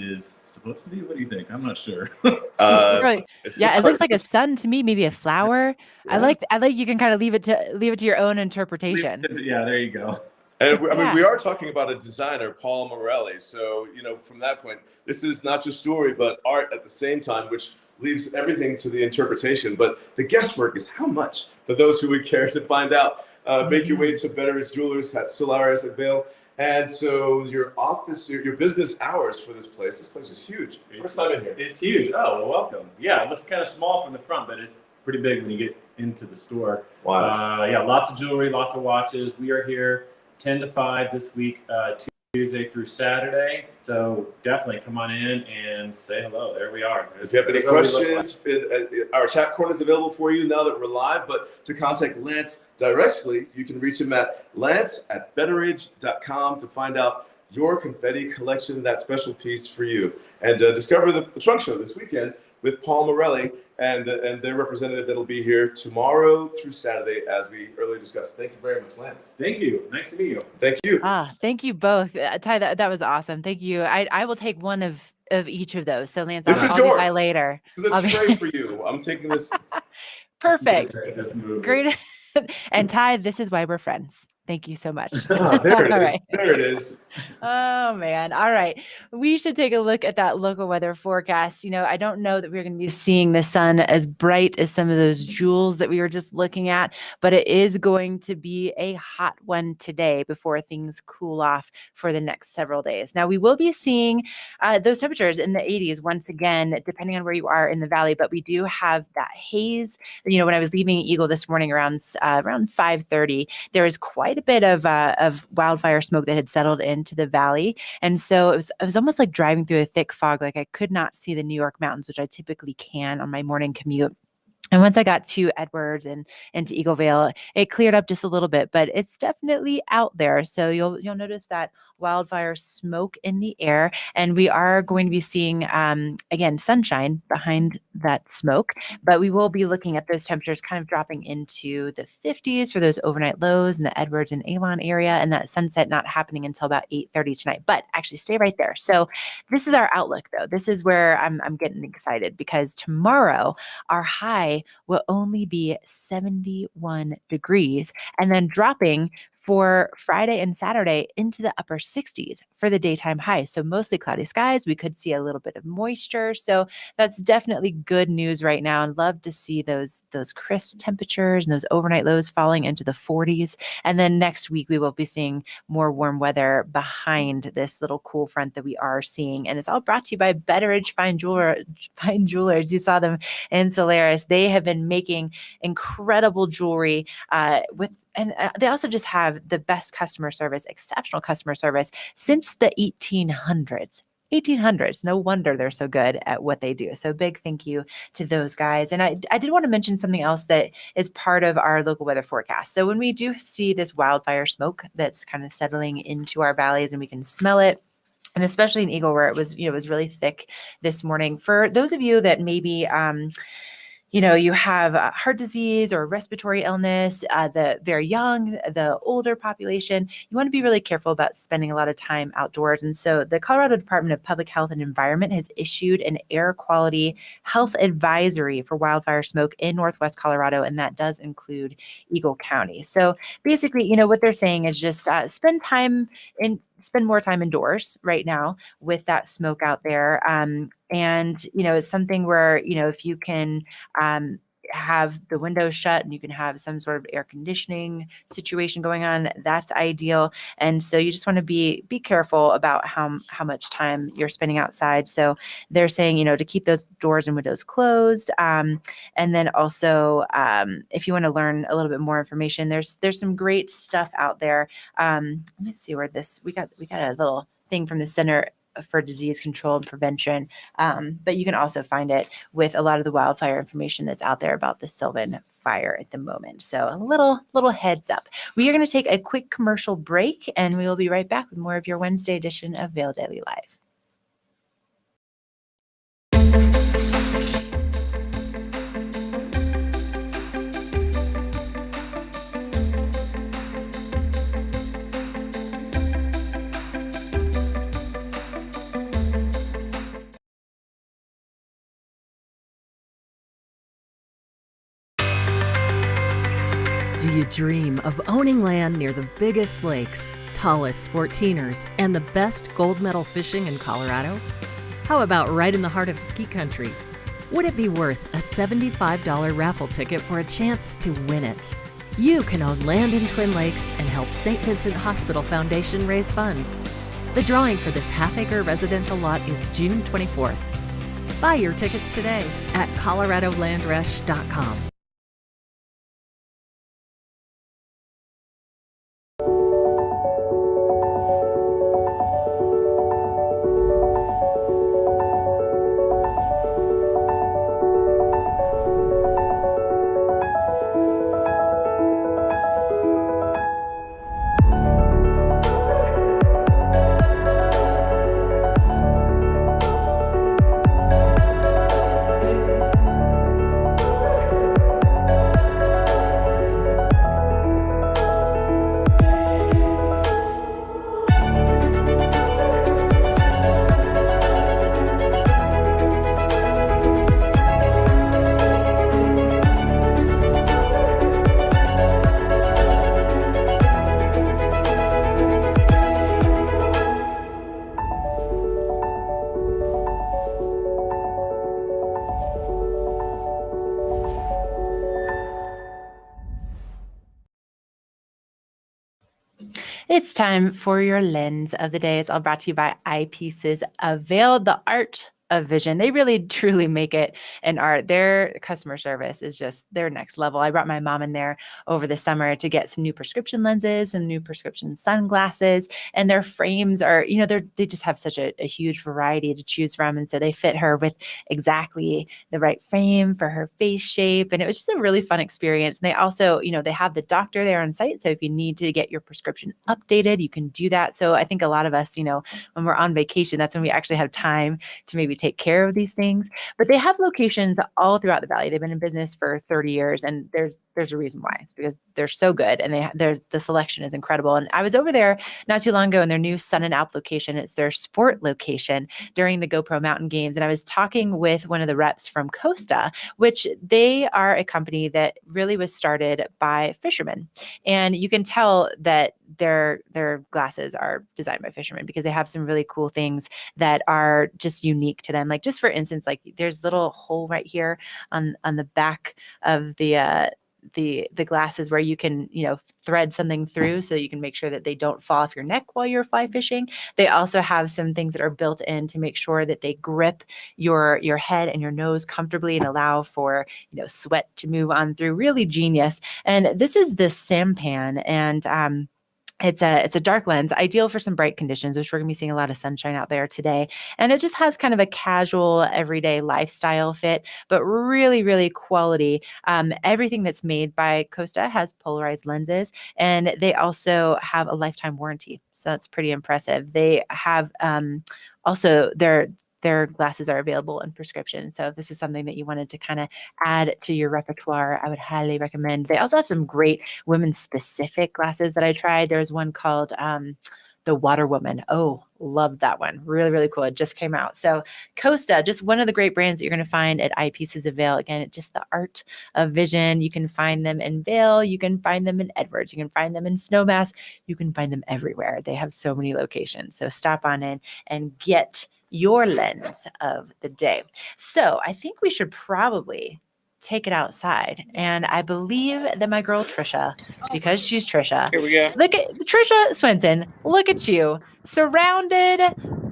is supposed to be. What do you think? I'm not sure. Right. Yeah, it looks like a sun to me, maybe a flower. Yeah. I like you can kind of leave it to your own interpretation. Yeah, there you go. And we are talking about a designer, Paul Morelli. So, from that point, this is not just jewelry, but art at the same time, which leaves everything to the interpretation. But the guesswork is how much? For those who would care to find out, make your way to Betteridge Jewelers at Solaris at Vail. And so your office, your business hours for this place is huge. First time in here. It's huge. Oh, well, welcome. Yeah, it looks kind of small from the front, but it's pretty big when you get into the store. Wow. Yeah, lots of jewelry, lots of watches. We are here 10 to 5 this week, Tuesday through Saturday. So definitely come on in and say hello. There we are. If you have any questions, our chat corner is available for you now that we're live. But to contact Lance directly, you can reach him at lance@betteridge.com to find out your confetti collection, that special piece for you. And discover the trunk show this weekend with Paul Morelli and their representative that'll be here tomorrow through Saturday, as we earlier discussed. Thank you very much, Lance. Thank you. Nice to meet you. Thank you. Thank you both. Ty, that was awesome. Thank you. I will take one of each of those. So Lance, This is I'll yours. buy later. This is a trade for you. I'm taking this. Perfect. Great. And Ty, this is why we're friends. Thank you so much. There it is. Right. There it is. Oh, man. All right. We should take a look at that local weather forecast. I don't know that we're going to be seeing the sun as bright as some of those jewels that we were just looking at, but it is going to be a hot one today before things cool off for the next several days. Now, we will be seeing those temperatures in the 80s once again, depending on where you are in the valley, but we do have that haze. When I was leaving Eagle this morning around 5:30, there was quite a bit of wildfire smoke that had settled into the valley, and so it was almost like driving through a thick fog. Like I could not see the New York mountains, which I typically can on my morning commute. And once I got to Edwards and into Eagle Vail, it cleared up just a little bit, but it's definitely out there. So you'll notice that wildfire smoke in the air, and we are going to be seeing again sunshine behind that smoke. But we will be looking at those temperatures kind of dropping into the 50s for those overnight lows in the Edwards and Avon area, and that sunset not happening until about 8:30 tonight. But actually, stay right there. So this is our outlook, though. This is where I'm getting excited, because tomorrow our high will only be 71 degrees, and then dropping For Friday and Saturday, into the upper 60s for the daytime highs. So mostly cloudy skies. We could see a little bit of moisture. So that's definitely good news right now, and love to see those crisp temperatures and those overnight lows falling into the 40s. And then next week we will be seeing more warm weather behind this little cool front that we are seeing. And it's all brought to you by Betteridge Fine Jewelers. You saw them in Solaris. They have been making incredible jewelry and they also just have the best customer service, exceptional customer service since the 1800s. 1800s. No wonder they're so good at what they do. So big thank you to those guys. And I did want to mention something else that is part of our local weather forecast. So when we do see this wildfire smoke that's kind of settling into our valleys and we can smell it, and especially in Eagle where it was really thick this morning. For those of you that maybe you have heart disease or respiratory illness, the very young, the older population, you want to be really careful about spending a lot of time outdoors. And so the Colorado Department of Public Health and Environment has issued an air quality health advisory for wildfire smoke in Northwest Colorado, and that does include Eagle County. So basically, what they're saying is just spend more time indoors right now with that smoke out there. And, it's something where, if you can have the windows shut and you can have some sort of air conditioning situation going on, that's ideal. And so you just want to be careful about how much time you're spending outside. So they're saying, to keep those doors and windows closed. And then also, if you want to learn a little bit more information, there's some great stuff out there. Let me see where we got a little thing from the Center for Disease Control and Prevention. But you can also find it with a lot of the wildfire information that's out there about the Sylvan fire at the moment. So a little heads up. We are going to take a quick commercial break, and we will be right back with more of your Wednesday edition of Vail Daily Live. Do you dream of owning land near the biggest lakes, tallest 14ers, and the best gold medal fishing in Colorado? How about right in the heart of ski country? Would it be worth a $75 raffle ticket for a chance to win it? You can own land in Twin Lakes and help St. Vincent Hospital Foundation raise funds. The drawing for this half-acre residential lot is June 24th. Buy your tickets today at coloradolandrush.com. It's time for your lens of the day. It's all brought to you by Eyepieces of Vail, the art of vision. They really truly make it an art. Their customer service is just their next level. I brought my mom in there over the summer to get some new prescription lenses and new prescription sunglasses, and their frames are, they just have such a huge variety to choose from. And so they fit her with exactly the right frame for her face shape. And it was just a really fun experience. And they also, they have the doctor there on site. So if you need to get your prescription updated, you can do that. So I think a lot of us, when we're on vacation, that's when we actually have time to maybe take care of these things. But they have locations all throughout the valley. They've been in business for 30 years, and there's a reason why. It's because they're so good, and the selection is incredible. And I was over there not too long ago in their new Sun and Alp location. It's their sport location during the GoPro Mountain Games, and I was talking with one of the reps from Costa, which they are a company that really was started by fishermen, and you can tell that their glasses are designed by fishermen because they have some really cool things that are just unique to them. Like, just for instance, like there's a little hole right here on the back of the glasses where you can, thread something through so you can make sure that they don't fall off your neck while you're fly fishing. They also have some things that are built in to make sure that they grip your head and your nose comfortably and allow for, sweat to move on through. Really genius. And this is the sampan, and it's a dark lens, ideal for some bright conditions, which we're going to be seeing a lot of sunshine out there today. And it just has kind of a casual, everyday lifestyle fit, but really, really quality. Everything that's made by Costa has polarized lenses, and they also have a lifetime warranty. So that's pretty impressive. They have also their glasses are available in prescription. So if this is something that you wanted to kind of add to your repertoire, I would highly recommend. They also have some great women's specific glasses that I tried. There's one called the Water Woman. Oh, love that one. Really, really cool. It just came out. So Costa, just one of the great brands that you're going to find at Eyepieces of Vail. Again, it's just the art of vision. You can find them in Vail. You can find them in Edwards. You can find them in Snowmass. You can find them everywhere. They have so many locations. So stop on in and get your lens of the day. So I think we should probably take it outside. And I believe that my girl Trisha, because she's Trisha. Here we go. Look at Trisha Swenson. Look at you, surrounded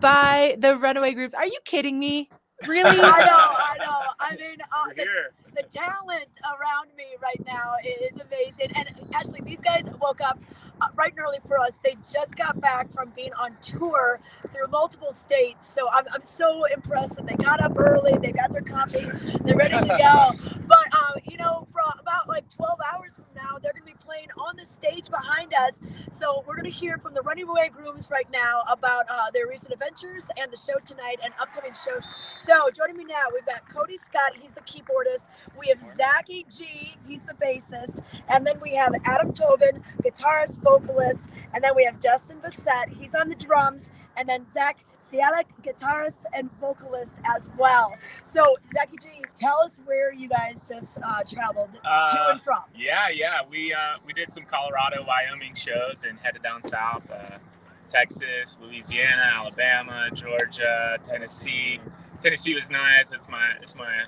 by the runaway groups. Are you kidding me? Really? I know. I mean, the talent around me right now is amazing. And actually, these guys woke up bright and early for us. They just got back from being on tour through multiple states. So I'm so impressed that they got up early. They got their coffee. They're ready to go. But, for about like 12 hours from now, they're going to be playing on the stage behind us. So we're going to hear from the running away grooms right now about their recent adventures and the show tonight and upcoming shows. So joining me now, we've got Cody Scott. He's the keyboardist. We have Zachy G. He's the bassist. And then we have Adam Tobin, guitarist, vocalist. And then we have Justin Bassett. He's on the drums. And then Zach Cialek, guitarist and vocalist as well. So, Zachy G, tell us where you guys just traveled to and from. Yeah. We did some Colorado, Wyoming shows and headed down south, Texas, Louisiana, Alabama, Georgia, Tennessee. Tennessee was nice. It's my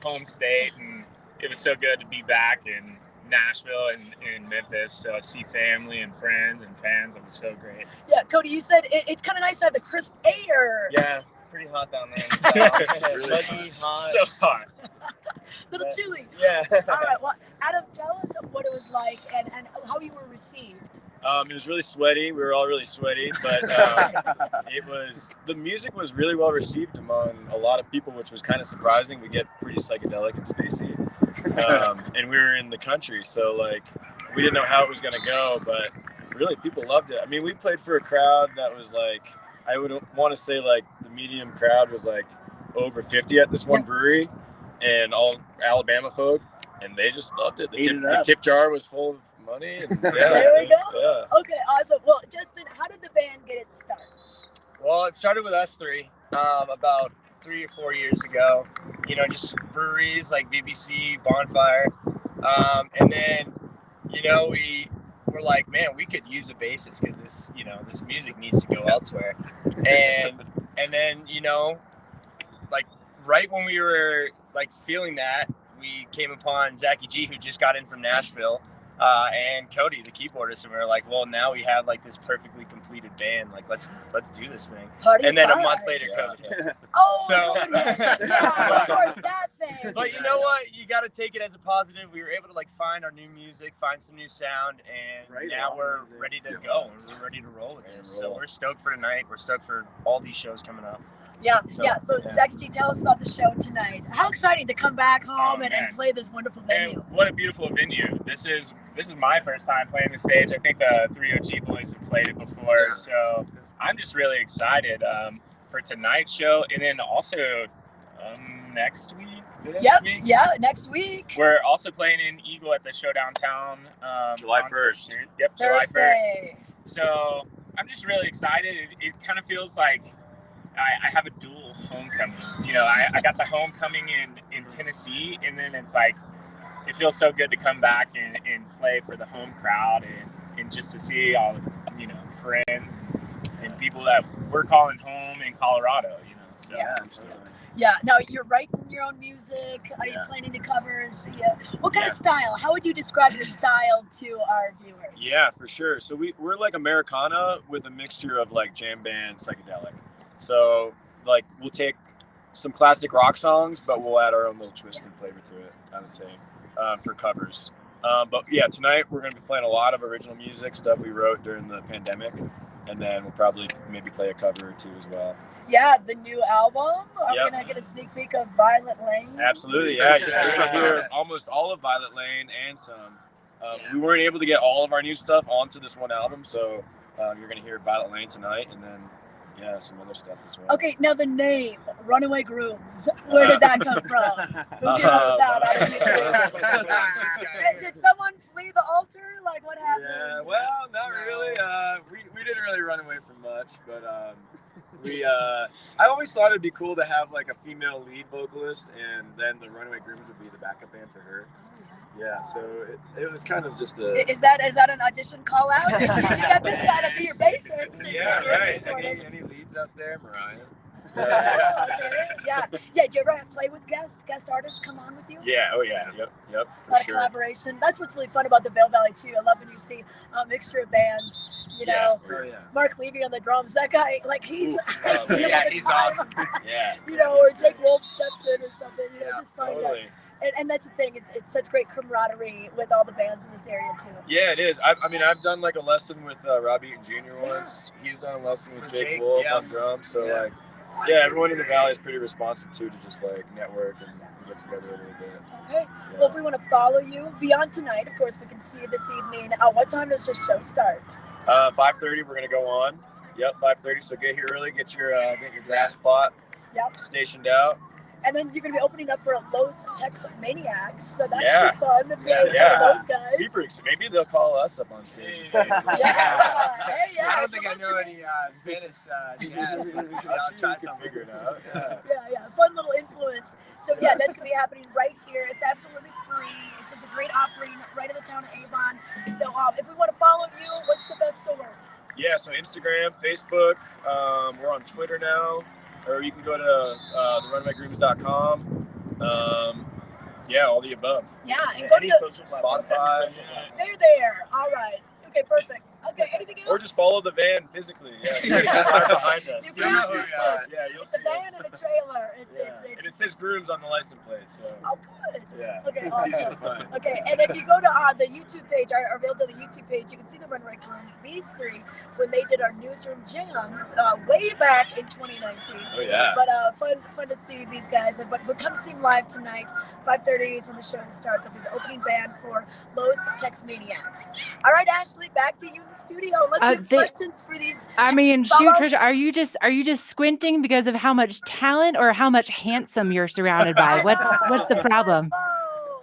home state, and it was so good to be back in Nashville and in Memphis, so see family and friends and fans. It was so great. Yeah, Cody, you said it's kind of nice to have the crisp air. Yeah, pretty hot down there. Really muggy, hot. So hot. Little chilly. Yeah. All right, well, Adam, tell us what it was like and how you were received. It was really sweaty. We were all really sweaty, but the music was really well received among a lot of people, which was kind of surprising. We get pretty psychedelic and spacey. And we were in the country, so like we didn't know how it was going to go, but really people loved it. I mean, we played for a crowd that was like, I would want to say like the medium crowd was like over 50 at this one brewery, and all Alabama folk, and they just loved it. The tip jar was full of money. And, there we go. Yeah. Okay, awesome. Well, Justin, how did the band get its start? Well, it started with us three about 3 or 4 years ago. Just breweries like BBC, Bonfire, and then we were like, man, we could use a bassist because this music needs to go elsewhere. And then like right when we were like feeling that, we came upon Zachy G, who just got in from Nashville, and Cody, the keyboardist, and we were like, well, now we have like this perfectly completed band. Like, let's do this thing. Party and then fun. a month later, COVID hit. Oh, So- yeah, of course, that thing. But you know what? You got to take it as a positive. We were able to like find our new music, find some new sound, and now we're ready to go. We're ready to roll with this. So we're stoked for tonight. We're stoked for all these shows coming up. Yeah. So Zachy G, tell us about the show tonight. How exciting to come back home and play this wonderful venue. And what a beautiful venue. This is my first time playing the stage. I think the 3 OG boys have played it before, so I'm just really excited. for tonight's show, and then also next week. Next week. We're also playing in Eagle at the show downtown. July 1st. Yep, Thursday. July 1st. So I'm just really excited. It kind of feels like I have a dual homecoming. You know, I got the homecoming in Tennessee, and then it's like, it feels so good to come back and play for the home crowd and just to see all the, you know, friends and people that we're calling home in Colorado, you know. So Yeah. Now you're writing your own music. Are you planning to covers? Yeah. What kind of style? How would you describe your style to our viewers? Yeah, for sure. So we're like Americana with a mixture of like jam band, psychedelic. So like we'll take some classic rock songs, but we'll add our own little twist and flavor to it, I would say, for covers. But yeah, tonight we're going to be playing a lot of original music, stuff we wrote during the pandemic. And then we'll probably maybe play a cover or two as well. Yeah, the new album. Are we going to get a sneak peek of Violet Lane? Absolutely, yeah. You're going to hear almost all of Violet Lane and some. We weren't able to get all of our new stuff onto this one album, so you're going to hear Violet Lane tonight, and then some other stuff as well. Okay, now the name, Runaway Grooms. Where did that come from? Who came up with that out of you? Did someone flee the altar? Like, what happened? Yeah, well, not really. We didn't really run away from much, but I always thought it'd be cool to have like a female lead vocalist, and then the Runaway Grooms would be the backup band for her. Yeah, so it was kind of just a... Is that an audition call out? You got this guy to be your bassist. Yeah, right. Any leads out there, Mariah? Yeah. Did you ever play with guest artists come on with you? Yeah, oh yeah, yep, a lot of collaboration. That's what's really fun about the Vail Valley too. I love when you see a mixture of bands. You know, Mark Levy on the drums. That guy, like he's he's awesome. Yeah. You know, or Jake Wolf steps in or something. You know, just fun. Totally. And that's the thing. It's such great camaraderie with all the bands in this area too. Yeah, it is. I mean, I've done like a lesson with Rob Eaton Jr. once. He's done a lesson with Jake Wolf on drums. So like, everyone in the Valley is pretty responsive too, to just like network and get together a little bit. Okay. Yeah. Well, if we want to follow you beyond tonight, of course, we can see you this evening. What time does the show start? 5:30. We're gonna go on. Yep, 5:30. So get here early. Get your grass plot. Yep. Stationed out. And then you're going to be opening up for Los Tex Maniacs, so that should be fun to play for those guys. Super excited. Maybe they'll call us up on stage. I don't think I know any Spanish jazz, but I'll try something. Figure it out. Yeah. Fun little influence. So that's going to be happening right here. It's absolutely free. It's just a great offering right in the town of Avon. So if we want to follow you, what's the best source? Yeah, so Instagram, Facebook. We're on Twitter now. Or you can go to therunawaygrooms.com. All the above. Yeah, and go to Spotify. They're there. All right. Okay, perfect. Okay, anything else? Or just follow the van physically. Yeah, right behind us. You'll see a van and a trailer. And it says Grooms on the license plate. So. Oh, good. Yeah. Okay, awesome. Okay, and if you go to the YouTube page, our Vail Daily YouTube page, you can see the Runaway Grooms. These three, when they did our newsroom jams way back in 2019. Oh yeah. But fun to see these guys. But come see them live tonight. 5:30 is when the show will start. They'll be the opening band for Los Tex Maniacs. All right, Ashley, back to you in the studio. Unless you have questions for these. I mean, shoot, Trisha, are you just squinting because of how much talent or how much handsome you're surrounded by? What's the problem?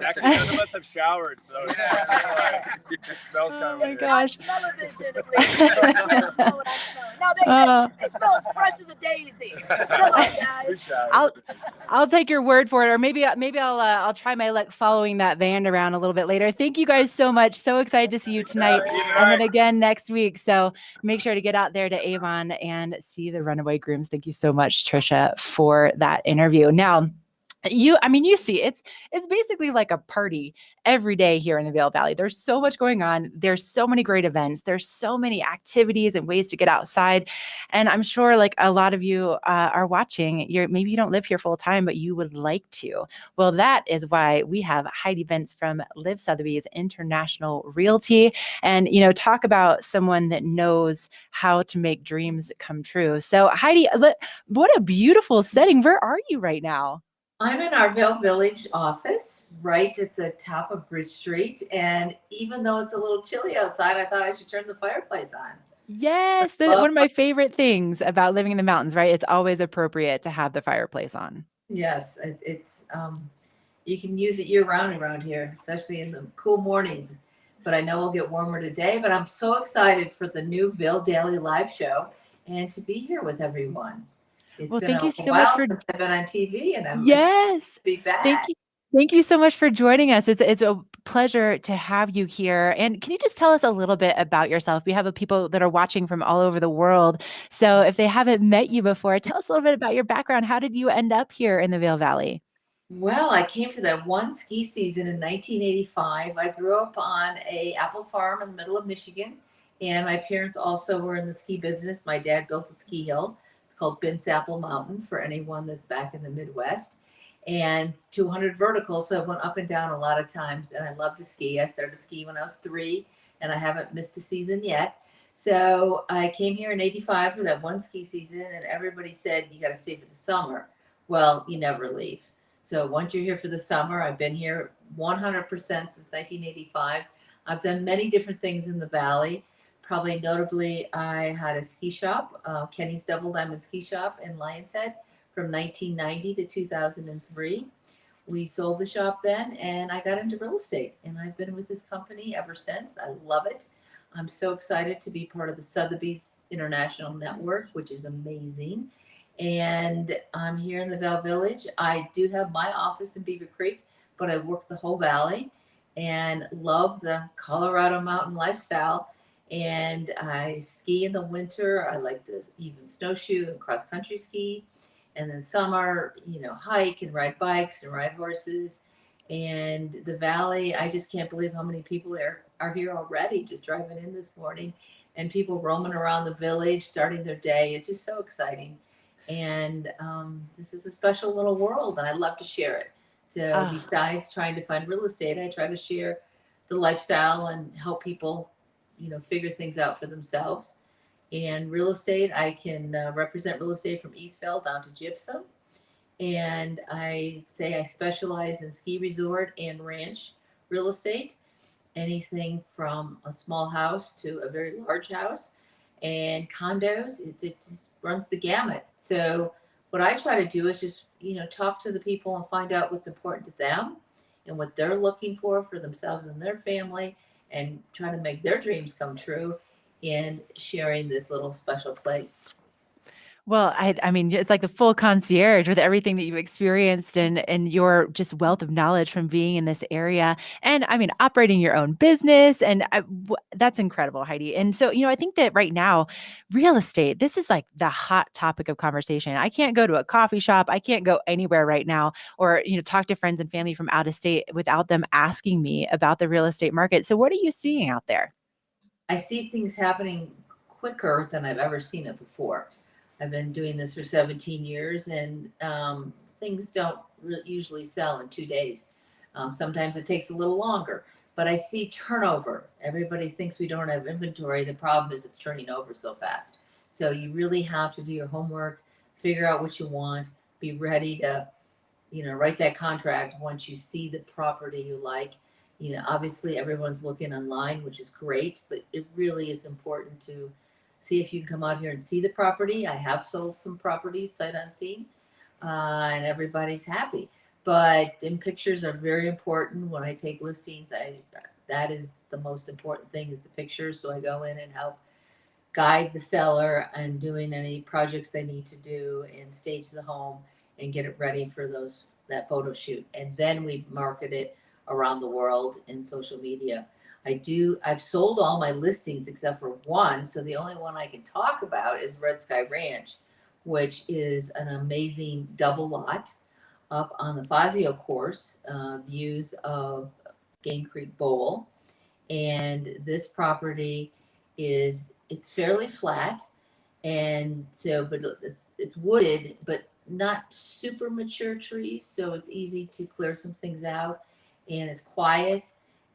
Actually, none of us have showered, so it's just like, it smells kind of weird. Gosh. Smell-o-vision, at least. No, they smell as fresh as a daisy. Come on, guys. I'll take your word for it, or maybe I'll try my luck following that band around a little bit later. Thank you guys so much. So excited to see you tonight and then again next week. So make sure to get out there to Avon and see the Runaway Grooms. Thank you so much, Trisha, for that interview. Now, you see it's basically like a party every day here in the Vail Valley. There's so much going on. There's so many great events. There's so many activities and ways to get outside. And I'm sure like a lot of you are watching, maybe you don't live here full time, but you would like to. Well, that is why we have Heidi Bentz from Liv Sotheby's International Realty, and talk about someone that knows how to make dreams come true. So Heidi, what a beautiful setting. Where are you right now? I'm in our Vail Village office, right at the top of Bridge Street. And even though it's a little chilly outside, I thought I should turn the fireplace on. Yes, one of my favorite things about living in the mountains, right? It's always appropriate to have the fireplace on. Yes, it's you can use it year round around here, especially in the cool mornings. But I know we'll get warmer today. But I'm so excited for the new Vail Daily live show and to be here with everyone. It's Well, been thank a you so much while for since I've been on TV, and I'm excited Yes. to be Thank back. you. Thank you so much for joining us. It's a pleasure to have you here. And can you just tell us a little bit about yourself? We have people that are watching from all over the world. So if they haven't met you before, tell us a little bit about your background. How did you end up here in the Vail Valley? Well, I came for that one ski season in 1985. I grew up on a apple farm in the middle of Michigan, and my parents also were in the ski business. My dad built a ski hill. It's called Bince Apple Mountain for anyone that's back in the Midwest, and 200 vertical. So I went up and down a lot of times, and I love to ski. I started skiing when I was 3, and I haven't missed a season yet. So I came here in '85 for that one ski season, and everybody said you got to stay for the summer. Well, you never leave. So once you're here for the summer, I've been here 100% since 1985. I've done many different things in the valley. Probably notably, I had a ski shop, Kenny's Double Diamond Ski Shop in Lions Head from 1990 to 2003. We sold the shop then, and I got into real estate, and I've been with this company ever since. I love it. I'm so excited to be part of the Sotheby's International Network, which is amazing. And I'm here in the Vail Village. I do have my office in Beaver Creek, but I work the whole valley and love the Colorado mountain lifestyle. And I ski in the winter. I like to even snowshoe and cross country ski. And then summer, hike and ride bikes and ride horses. And the valley, I just can't believe how many people are here already, just driving in this morning, and people roaming around the village, starting their day. It's just so exciting. And this is a special little world, and I love to share it. So besides trying to find real estate, I try to share the lifestyle and help people, figure things out for themselves. And real estate, I can represent real estate from Eastvale down to Gypsum. And I say I specialize in ski resort and ranch real estate, anything from a small house to a very large house and condos. It just runs the gamut. So what I try to do is just, talk to the people and find out what's important to them and what they're looking for themselves and their family, and try to make their dreams come true in sharing this little special place. Well, I mean, it's like the full concierge with everything that you've experienced and your just wealth of knowledge from being in this area. And I mean, operating your own business. And that's incredible, Heidi. And so, I think that right now, real estate, this is like the hot topic of conversation. I can't go to a coffee shop. I can't go anywhere right now or, talk to friends and family from out of state without them asking me about the real estate market. So what are you seeing out there? I see things happening quicker than I've ever seen it before. I've been doing this for 17 years, and things don't usually sell in 2 days. Sometimes it takes a little longer, but I see turnover. Everybody thinks we don't have inventory. The problem is it's turning over so fast. So you really have to do your homework, figure out what you want, be ready to, write that contract once you see the property you like. Obviously everyone's looking online, which is great, but it really is important to see if you can come out here and see the property. I have sold some properties sight unseen, and everybody's happy. But pictures are very important. When I take listings, that is the most important thing, is the pictures. So I go in and help guide the seller and doing any projects they need to do and stage the home and get it ready for that photo shoot. And then we market it around the world in social media. I've sold all my listings except for one. So the only one I can talk about is Red Sky Ranch, which is an amazing double lot up on the Fazio course, views of Game Creek Bowl. And this property it's fairly flat. And so, but it's wooded, but not super mature trees. So it's easy to clear some things out, and it's quiet,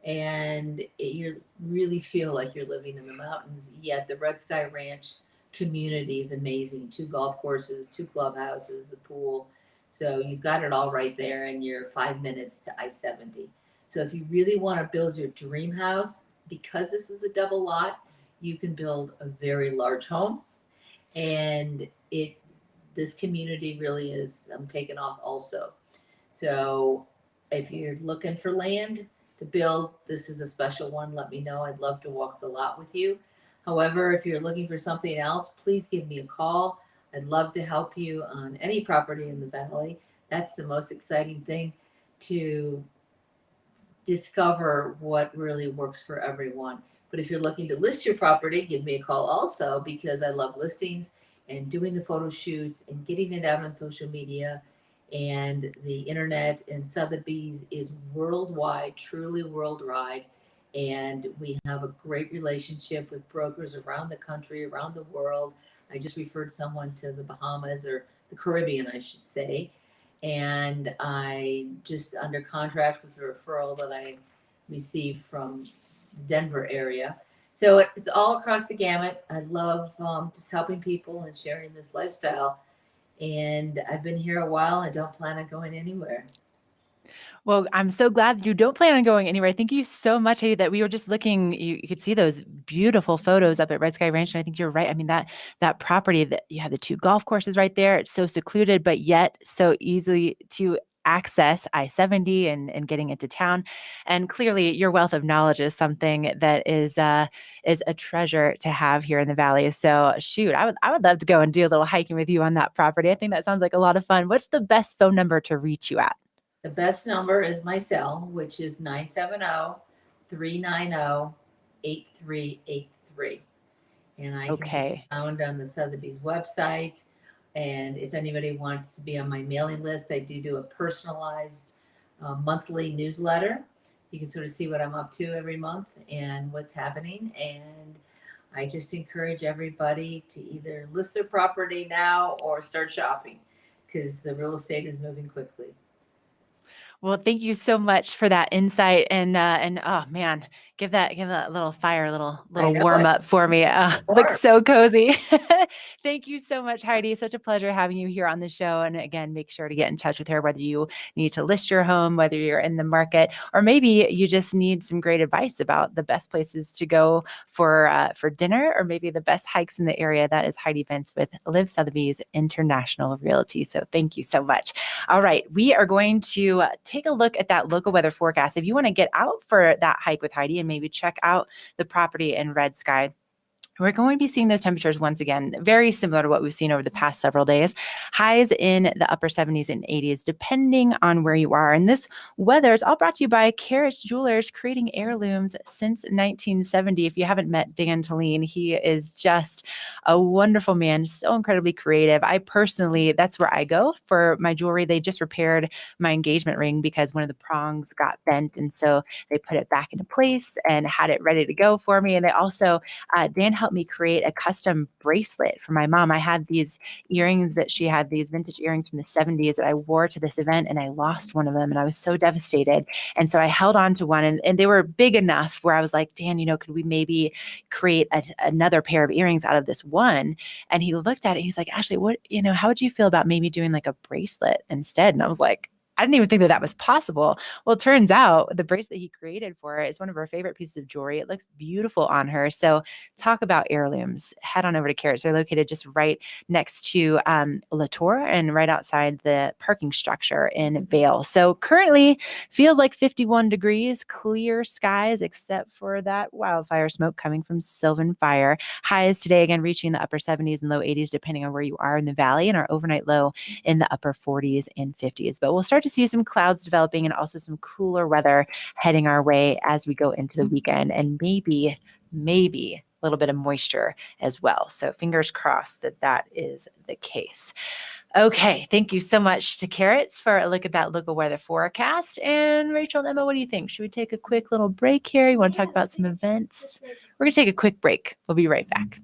and you really feel like you're living in the mountains. Yet the Red Sky Ranch community is amazing. 2 golf courses, 2 clubhouses, a pool. So you've got it all right there, and you're 5 minutes to I-70. So if you really want to build your dream house, because this is a double lot, you can build a very large home, and this community really is taken off also. So if you're looking for land to build, this is a special one. Let me know. I'd love to walk the lot with you. However, if you're looking for something else, please give me a call. I'd love to help you on any property in the valley. That's the most exciting thing, to discover what really works for everyone. But if you're looking to list your property, give me a call also, because I love listings and doing the photo shoots and getting it out on social media and the internet. And Sotheby's is worldwide, truly worldwide. And we have a great relationship with brokers around the country, around the world. I just referred someone to the Bahamas, or the Caribbean, I should say. And I just under contract with a referral that I received from the Denver area. So it's all across the gamut. I love just helping people and sharing this lifestyle. And I've been here a while. I don't plan on going anywhere. Well, I'm so glad you don't plan on going anywhere. Thank you so much, Heidi, that we were just looking, you could see those beautiful photos up at Red Sky Ranch. And I think you're right. I mean, that property, that you have the 2 golf courses right there. It's so secluded, but yet so easily to access I-70 and getting into town. And clearly your wealth of knowledge is something that is a treasure to have here in the Valley. So shoot, I would love to go and do a little hiking with you on that property. I think that sounds like a lot of fun. What's the best phone number to reach you at? The best number is my cell, which is 970-390-8383. And I can be found on the Sotheby's website. And if anybody wants to be on my mailing list, I do a personalized monthly newsletter. You can sort of see what I'm up to every month and what's happening. And I just encourage everybody to either list their property now or start shopping, because the real estate is moving quickly. Well, thank you so much for that insight, and oh man, give that little fire, little warm up for me. Looks so cozy. Thank you so much, Heidi. Such a pleasure having you here on the show. And again, make sure to get in touch with her, whether you need to list your home, whether you're in the market, or maybe you just need some great advice about the best places to go for dinner, or maybe the best hikes in the area. That is Heidi Vince with Live Sotheby's International Realty. So thank you so much. All right, we are going to take a look at that local weather forecast. If you want to get out for that hike with Heidi and maybe check out the property in Red Sky, we're going to be seeing those temperatures once again, very similar to what we've seen over the past several days. Highs in the upper 70s and 80s, depending on where you are. And this weather is all brought to you by Carrots Jewelers, creating heirlooms since 1970. If you haven't met Dan Talene, he is just a wonderful man, so incredibly creative. I personally, that's where I go for my jewelry. They just repaired my engagement ring because one of the prongs got bent. And so they put it back into place and had it ready to go for me. And they also, Dan helped me create a custom bracelet for my mom. I had these earrings that she had, these vintage earrings from the 70s that I wore to this event, and I lost one of them and I was so devastated. And so I held on to one, and they were big enough where I was like, Dan, could we maybe create another pair of earrings out of this one? And he looked at it, he's like, Ashley, what, how would you feel about maybe doing like a bracelet instead? And I was like, I didn't even think that was possible. Well, it turns out the bracelet he created for her is one of her favorite pieces of jewelry. It looks beautiful on her. So talk about heirlooms. Head on over to Carrots. They're located just right next to Latour and right outside the parking structure in Vail. So currently feels like 51 degrees, clear skies, except for that wildfire smoke coming from Sylvan Fire. Highs today, again, reaching the upper 70s and low 80s, depending on where you are in the valley, and our overnight low in the upper 40s and 50s. But we'll start to see some clouds developing and also some cooler weather heading our way as we go into the weekend, and maybe a little bit of moisture as well. So fingers crossed that is the case. Okay, thank you so much to Carrots for a look at that local weather forecast. And Rachel and Emma, what do you think? Should we take a quick little break here? You want to talk about some events? We're going to take a quick break. We'll be right back.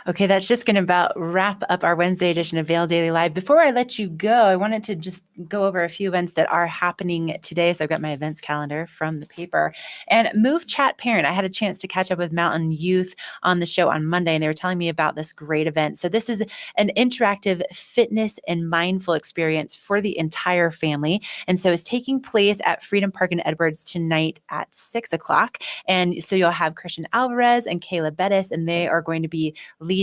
Okay, that's just going to about wrap up our Wednesday edition of Vail Daily Live. Before I let you go, I wanted to just go over a few events that are happening today. So I've got my events calendar from the paper. And Move Chat Parent, I had a chance to catch up with Mountain Youth on the show on Monday, and they were telling me about this great event. So this is an interactive fitness and mindful experience for the entire family. And so it's taking place at Freedom Park in Edwards tonight at 6 o'clock. And so you'll have Christian Alvarez and Kayla Bettis, and they are going to be leading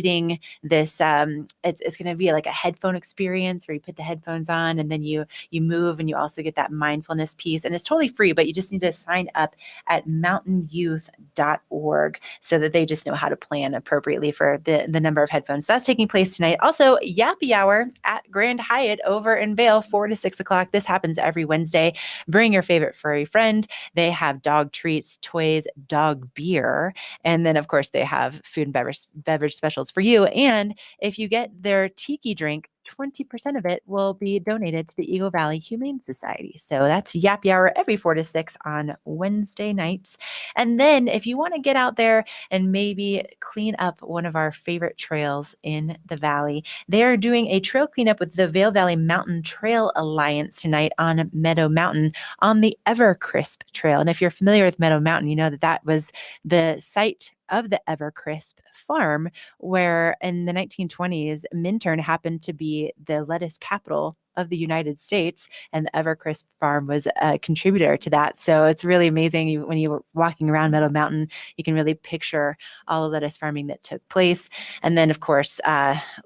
this. It's going to be like a headphone experience where you put the headphones on and then you move, and you also get that mindfulness piece. And it's totally free, but you just need to sign up at mountainyouth.org so that they just know how to plan appropriately for the number of headphones. So that's taking place tonight. Also, Yappy Hour at Grand Hyatt over in Vail, 4 to 6 o'clock. This happens every Wednesday. Bring your favorite furry friend. They have dog treats, toys, dog beer, and then of course they have food and beverage specials for you. And if you get their tiki drink, 20% of it will be donated to the Eagle Valley Humane Society. So that's Yappy Hour every 4 to 6 on Wednesday nights. And then if you want to get out there and maybe clean up one of our favorite trails in the valley, they're doing a trail cleanup with the Vail Valley Mountain Trail Alliance tonight on Meadow Mountain on the Evercrisp Trail. And if you're familiar with Meadow Mountain, you know that that was the site of the Evercrisp farm, where in the 1920s, Minturn happened to be the lettuce capital of the United States, and the Evercrisp farm was a contributor to that. So it's really amazing. When you were walking around Meadow Mountain, you can really picture all the lettuce farming that took place. And then, of course,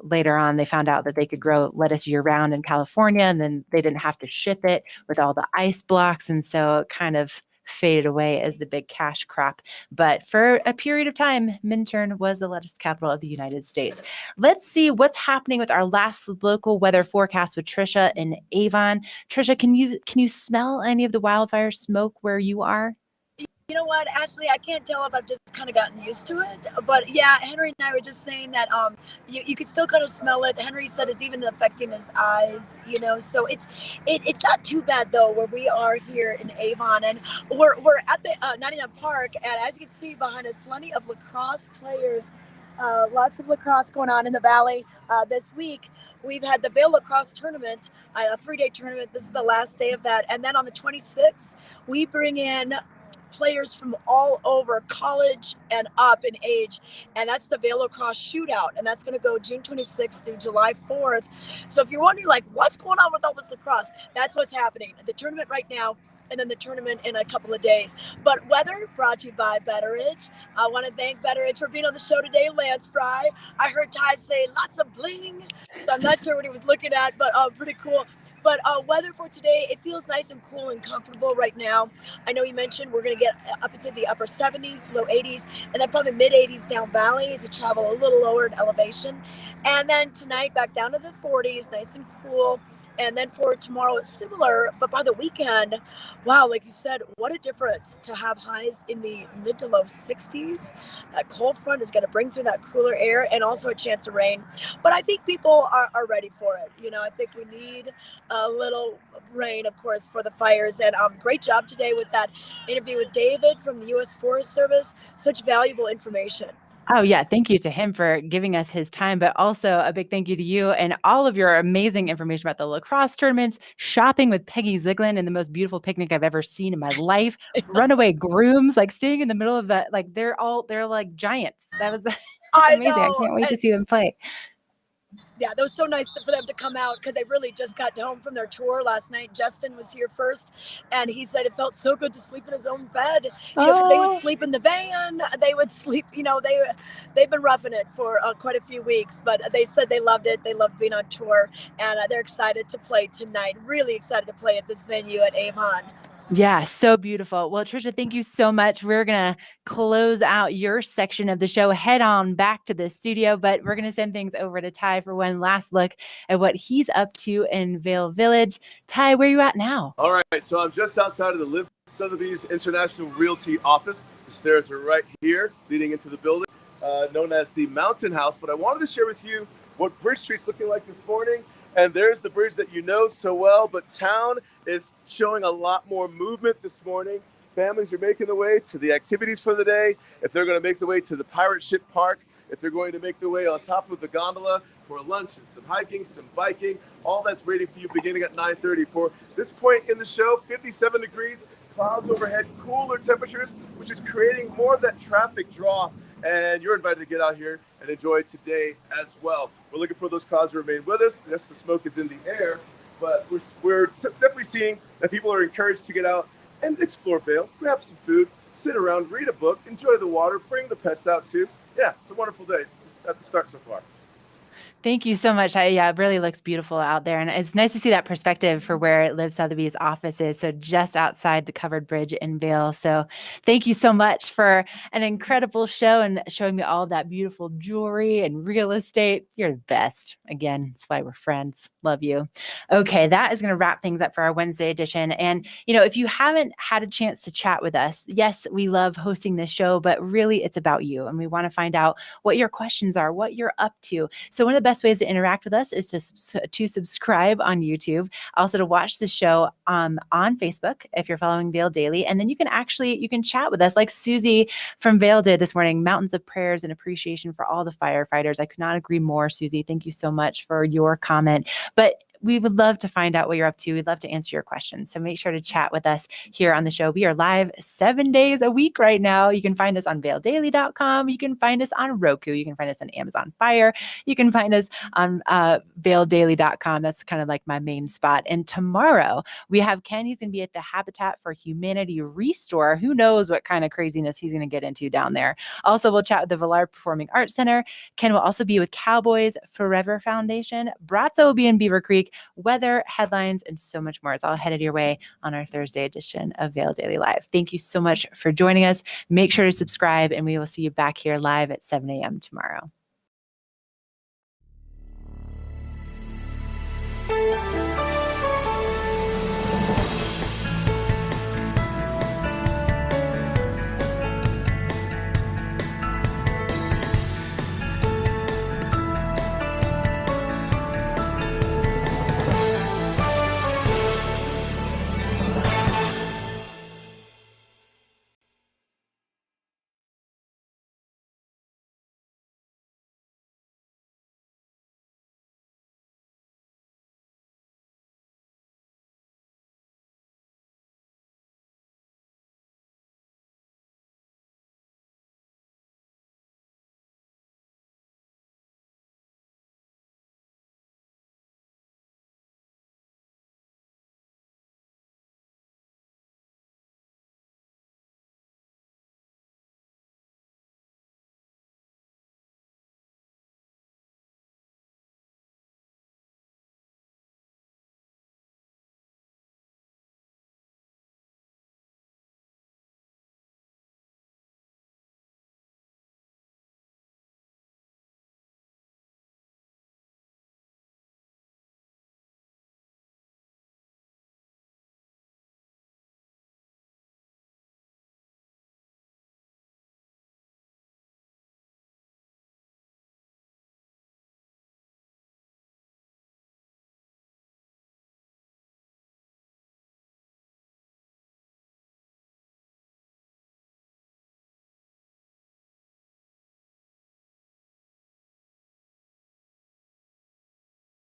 later on, they found out that they could grow lettuce year-round in California, and then they didn't have to ship it with all the ice blocks. And so it kind of faded away as the big cash crop. But for a period of time, Minturn was the lettuce capital of the United States. Let's see what's happening with our last local weather forecast with Trisha in Avon. Trisha, can you smell any of the wildfire smoke where you are? You know what, Ashley, I can't tell if I've just kind of gotten used to it, but yeah, Henry and I were just saying that you could still kind of smell it. Henry said it's even affecting his eyes, so it's not too bad though where we are here in Avon, and we're at the Nottingham Park, and as you can see behind us, plenty of lacrosse players. Lots of lacrosse going on in the valley this week. We've had the Vail Lacrosse Tournament, a 3-day tournament. This is the last day of that, and then on the 26th, we bring in players from all over, college and up in age, and that's the Vail Lacrosse Shootout, and that's going to go June 26th through July 4th. So if you're wondering like what's going on with all this lacrosse, that's what's happening. The tournament right now, and then the tournament in a couple of days. But weather brought to you by Betteridge. I want to thank Betteridge for being on the show today, Lance Fry. I heard Ty say lots of bling, so I'm not sure what he was looking at, but pretty cool. But weather for today, it feels nice and cool and comfortable right now. I know you mentioned we're going to get up into the upper 70s, low 80s, and then probably mid 80s down valley as you travel a little lower in elevation. And then tonight back down to the 40s, nice and cool. And then for tomorrow, it's similar, but by the weekend, wow, like you said, what a difference to have highs in the mid to low 60s. That cold front is going to bring through that cooler air and also a chance of rain. But I think people are ready for it. You know, I think we need a little rain, of course, for the fires. And great job today with that interview with David from the U.S. Forest Service. Such valuable information. Oh, yeah. Thank you to him for giving us his time, but also a big thank you to you and all of your amazing information about the lacrosse tournaments, shopping with Peggy Ziegland, and the most beautiful picnic I've ever seen in my life. Runaway grooms, like staying in the middle of that, like they're like giants. That was amazing. I can't wait to see them play. Yeah, that was so nice for them to come out because they really just got home from their tour last night. Justin was here first, and he said it felt so good to sleep in his own bed. You know, 'cause they would sleep in the van, they would sleep. You know, they've been roughing it for quite a few weeks, but they said they loved it. They loved being on tour, and they're excited to play tonight. Really excited to play at this venue at Avon. Yeah, so beautiful. Well, Trisha, thank you so much. We're going to close out your section of the show, head on back to the studio, but we're going to send things over to Ty for one last look at what he's up to in Vail Village. Ty, where are you at now? All right, so I'm just outside of the Liv Sotheby's International Realty office. The stairs are right here leading into the building, known as the Mountain House, but I wanted to share with you what Bridge Street's looking like this morning. And there's the bridge that you know so well, but town is showing a lot more movement this morning. Families are making the way to the activities for the day. If they're going to make the way to the pirate ship park, if they're going to make their way on top of the gondola for lunch and some hiking, some biking, all that's waiting for you beginning at 9:30. For this point in the show, 57 degrees, clouds overhead, cooler temperatures, which is creating more of that traffic draw. And you're invited to get out here and enjoy today as well. We're looking for those clouds to remain with us. Yes, the smoke is in the air, but we're definitely seeing that people are encouraged to get out and explore Vail, grab some food, sit around, read a book, enjoy the water, bring the pets out too. Yeah, it's a wonderful day at the start so far. Thank you so much. Yeah, it really looks beautiful out there. And it's nice to see that perspective for where Liv Sotheby's office is. So just outside the covered bridge in Vail. So thank you so much for an incredible show and showing me all of that beautiful jewelry and real estate. You're the best. Again, that's why we're friends. Love you. Okay, that is going to wrap things up for our Wednesday edition. And, you know, if you haven't had a chance to chat with us, yes, we love hosting this show, but really it's about you. And we want to find out what your questions are, what you're up to. So one of the best ways to interact with us is to subscribe on YouTube, also to watch the show on Facebook if you're following Vail Daily, and then you can chat with us like Susie from Vail did this morning. Mountains of prayers and appreciation for all the firefighters. I could not agree more, Susie. Thank you so much for your comment. But we would love to find out what you're up to. We'd love to answer your questions. So make sure to chat with us here on the show. We are live 7 days a week right now. You can find us on vaildaily.com. You can find us on Roku. You can find us on Amazon Fire. You can find us on vaildaily.com. That's kind of like my main spot. And tomorrow we have Ken. He's going to be at the Habitat for Humanity Restore. Who knows what kind of craziness he's going to get into down there. Also, we'll chat with the Villard Performing Arts Center. Ken will also be with Cowboys Forever Foundation. Bratzo will be in Beaver Creek. Weather, headlines, and so much more is all headed your way on our Thursday edition of Vail Daily Live. Thank you so much for joining us. Make sure to subscribe, and we will see you back here live at 7 a.m. tomorrow.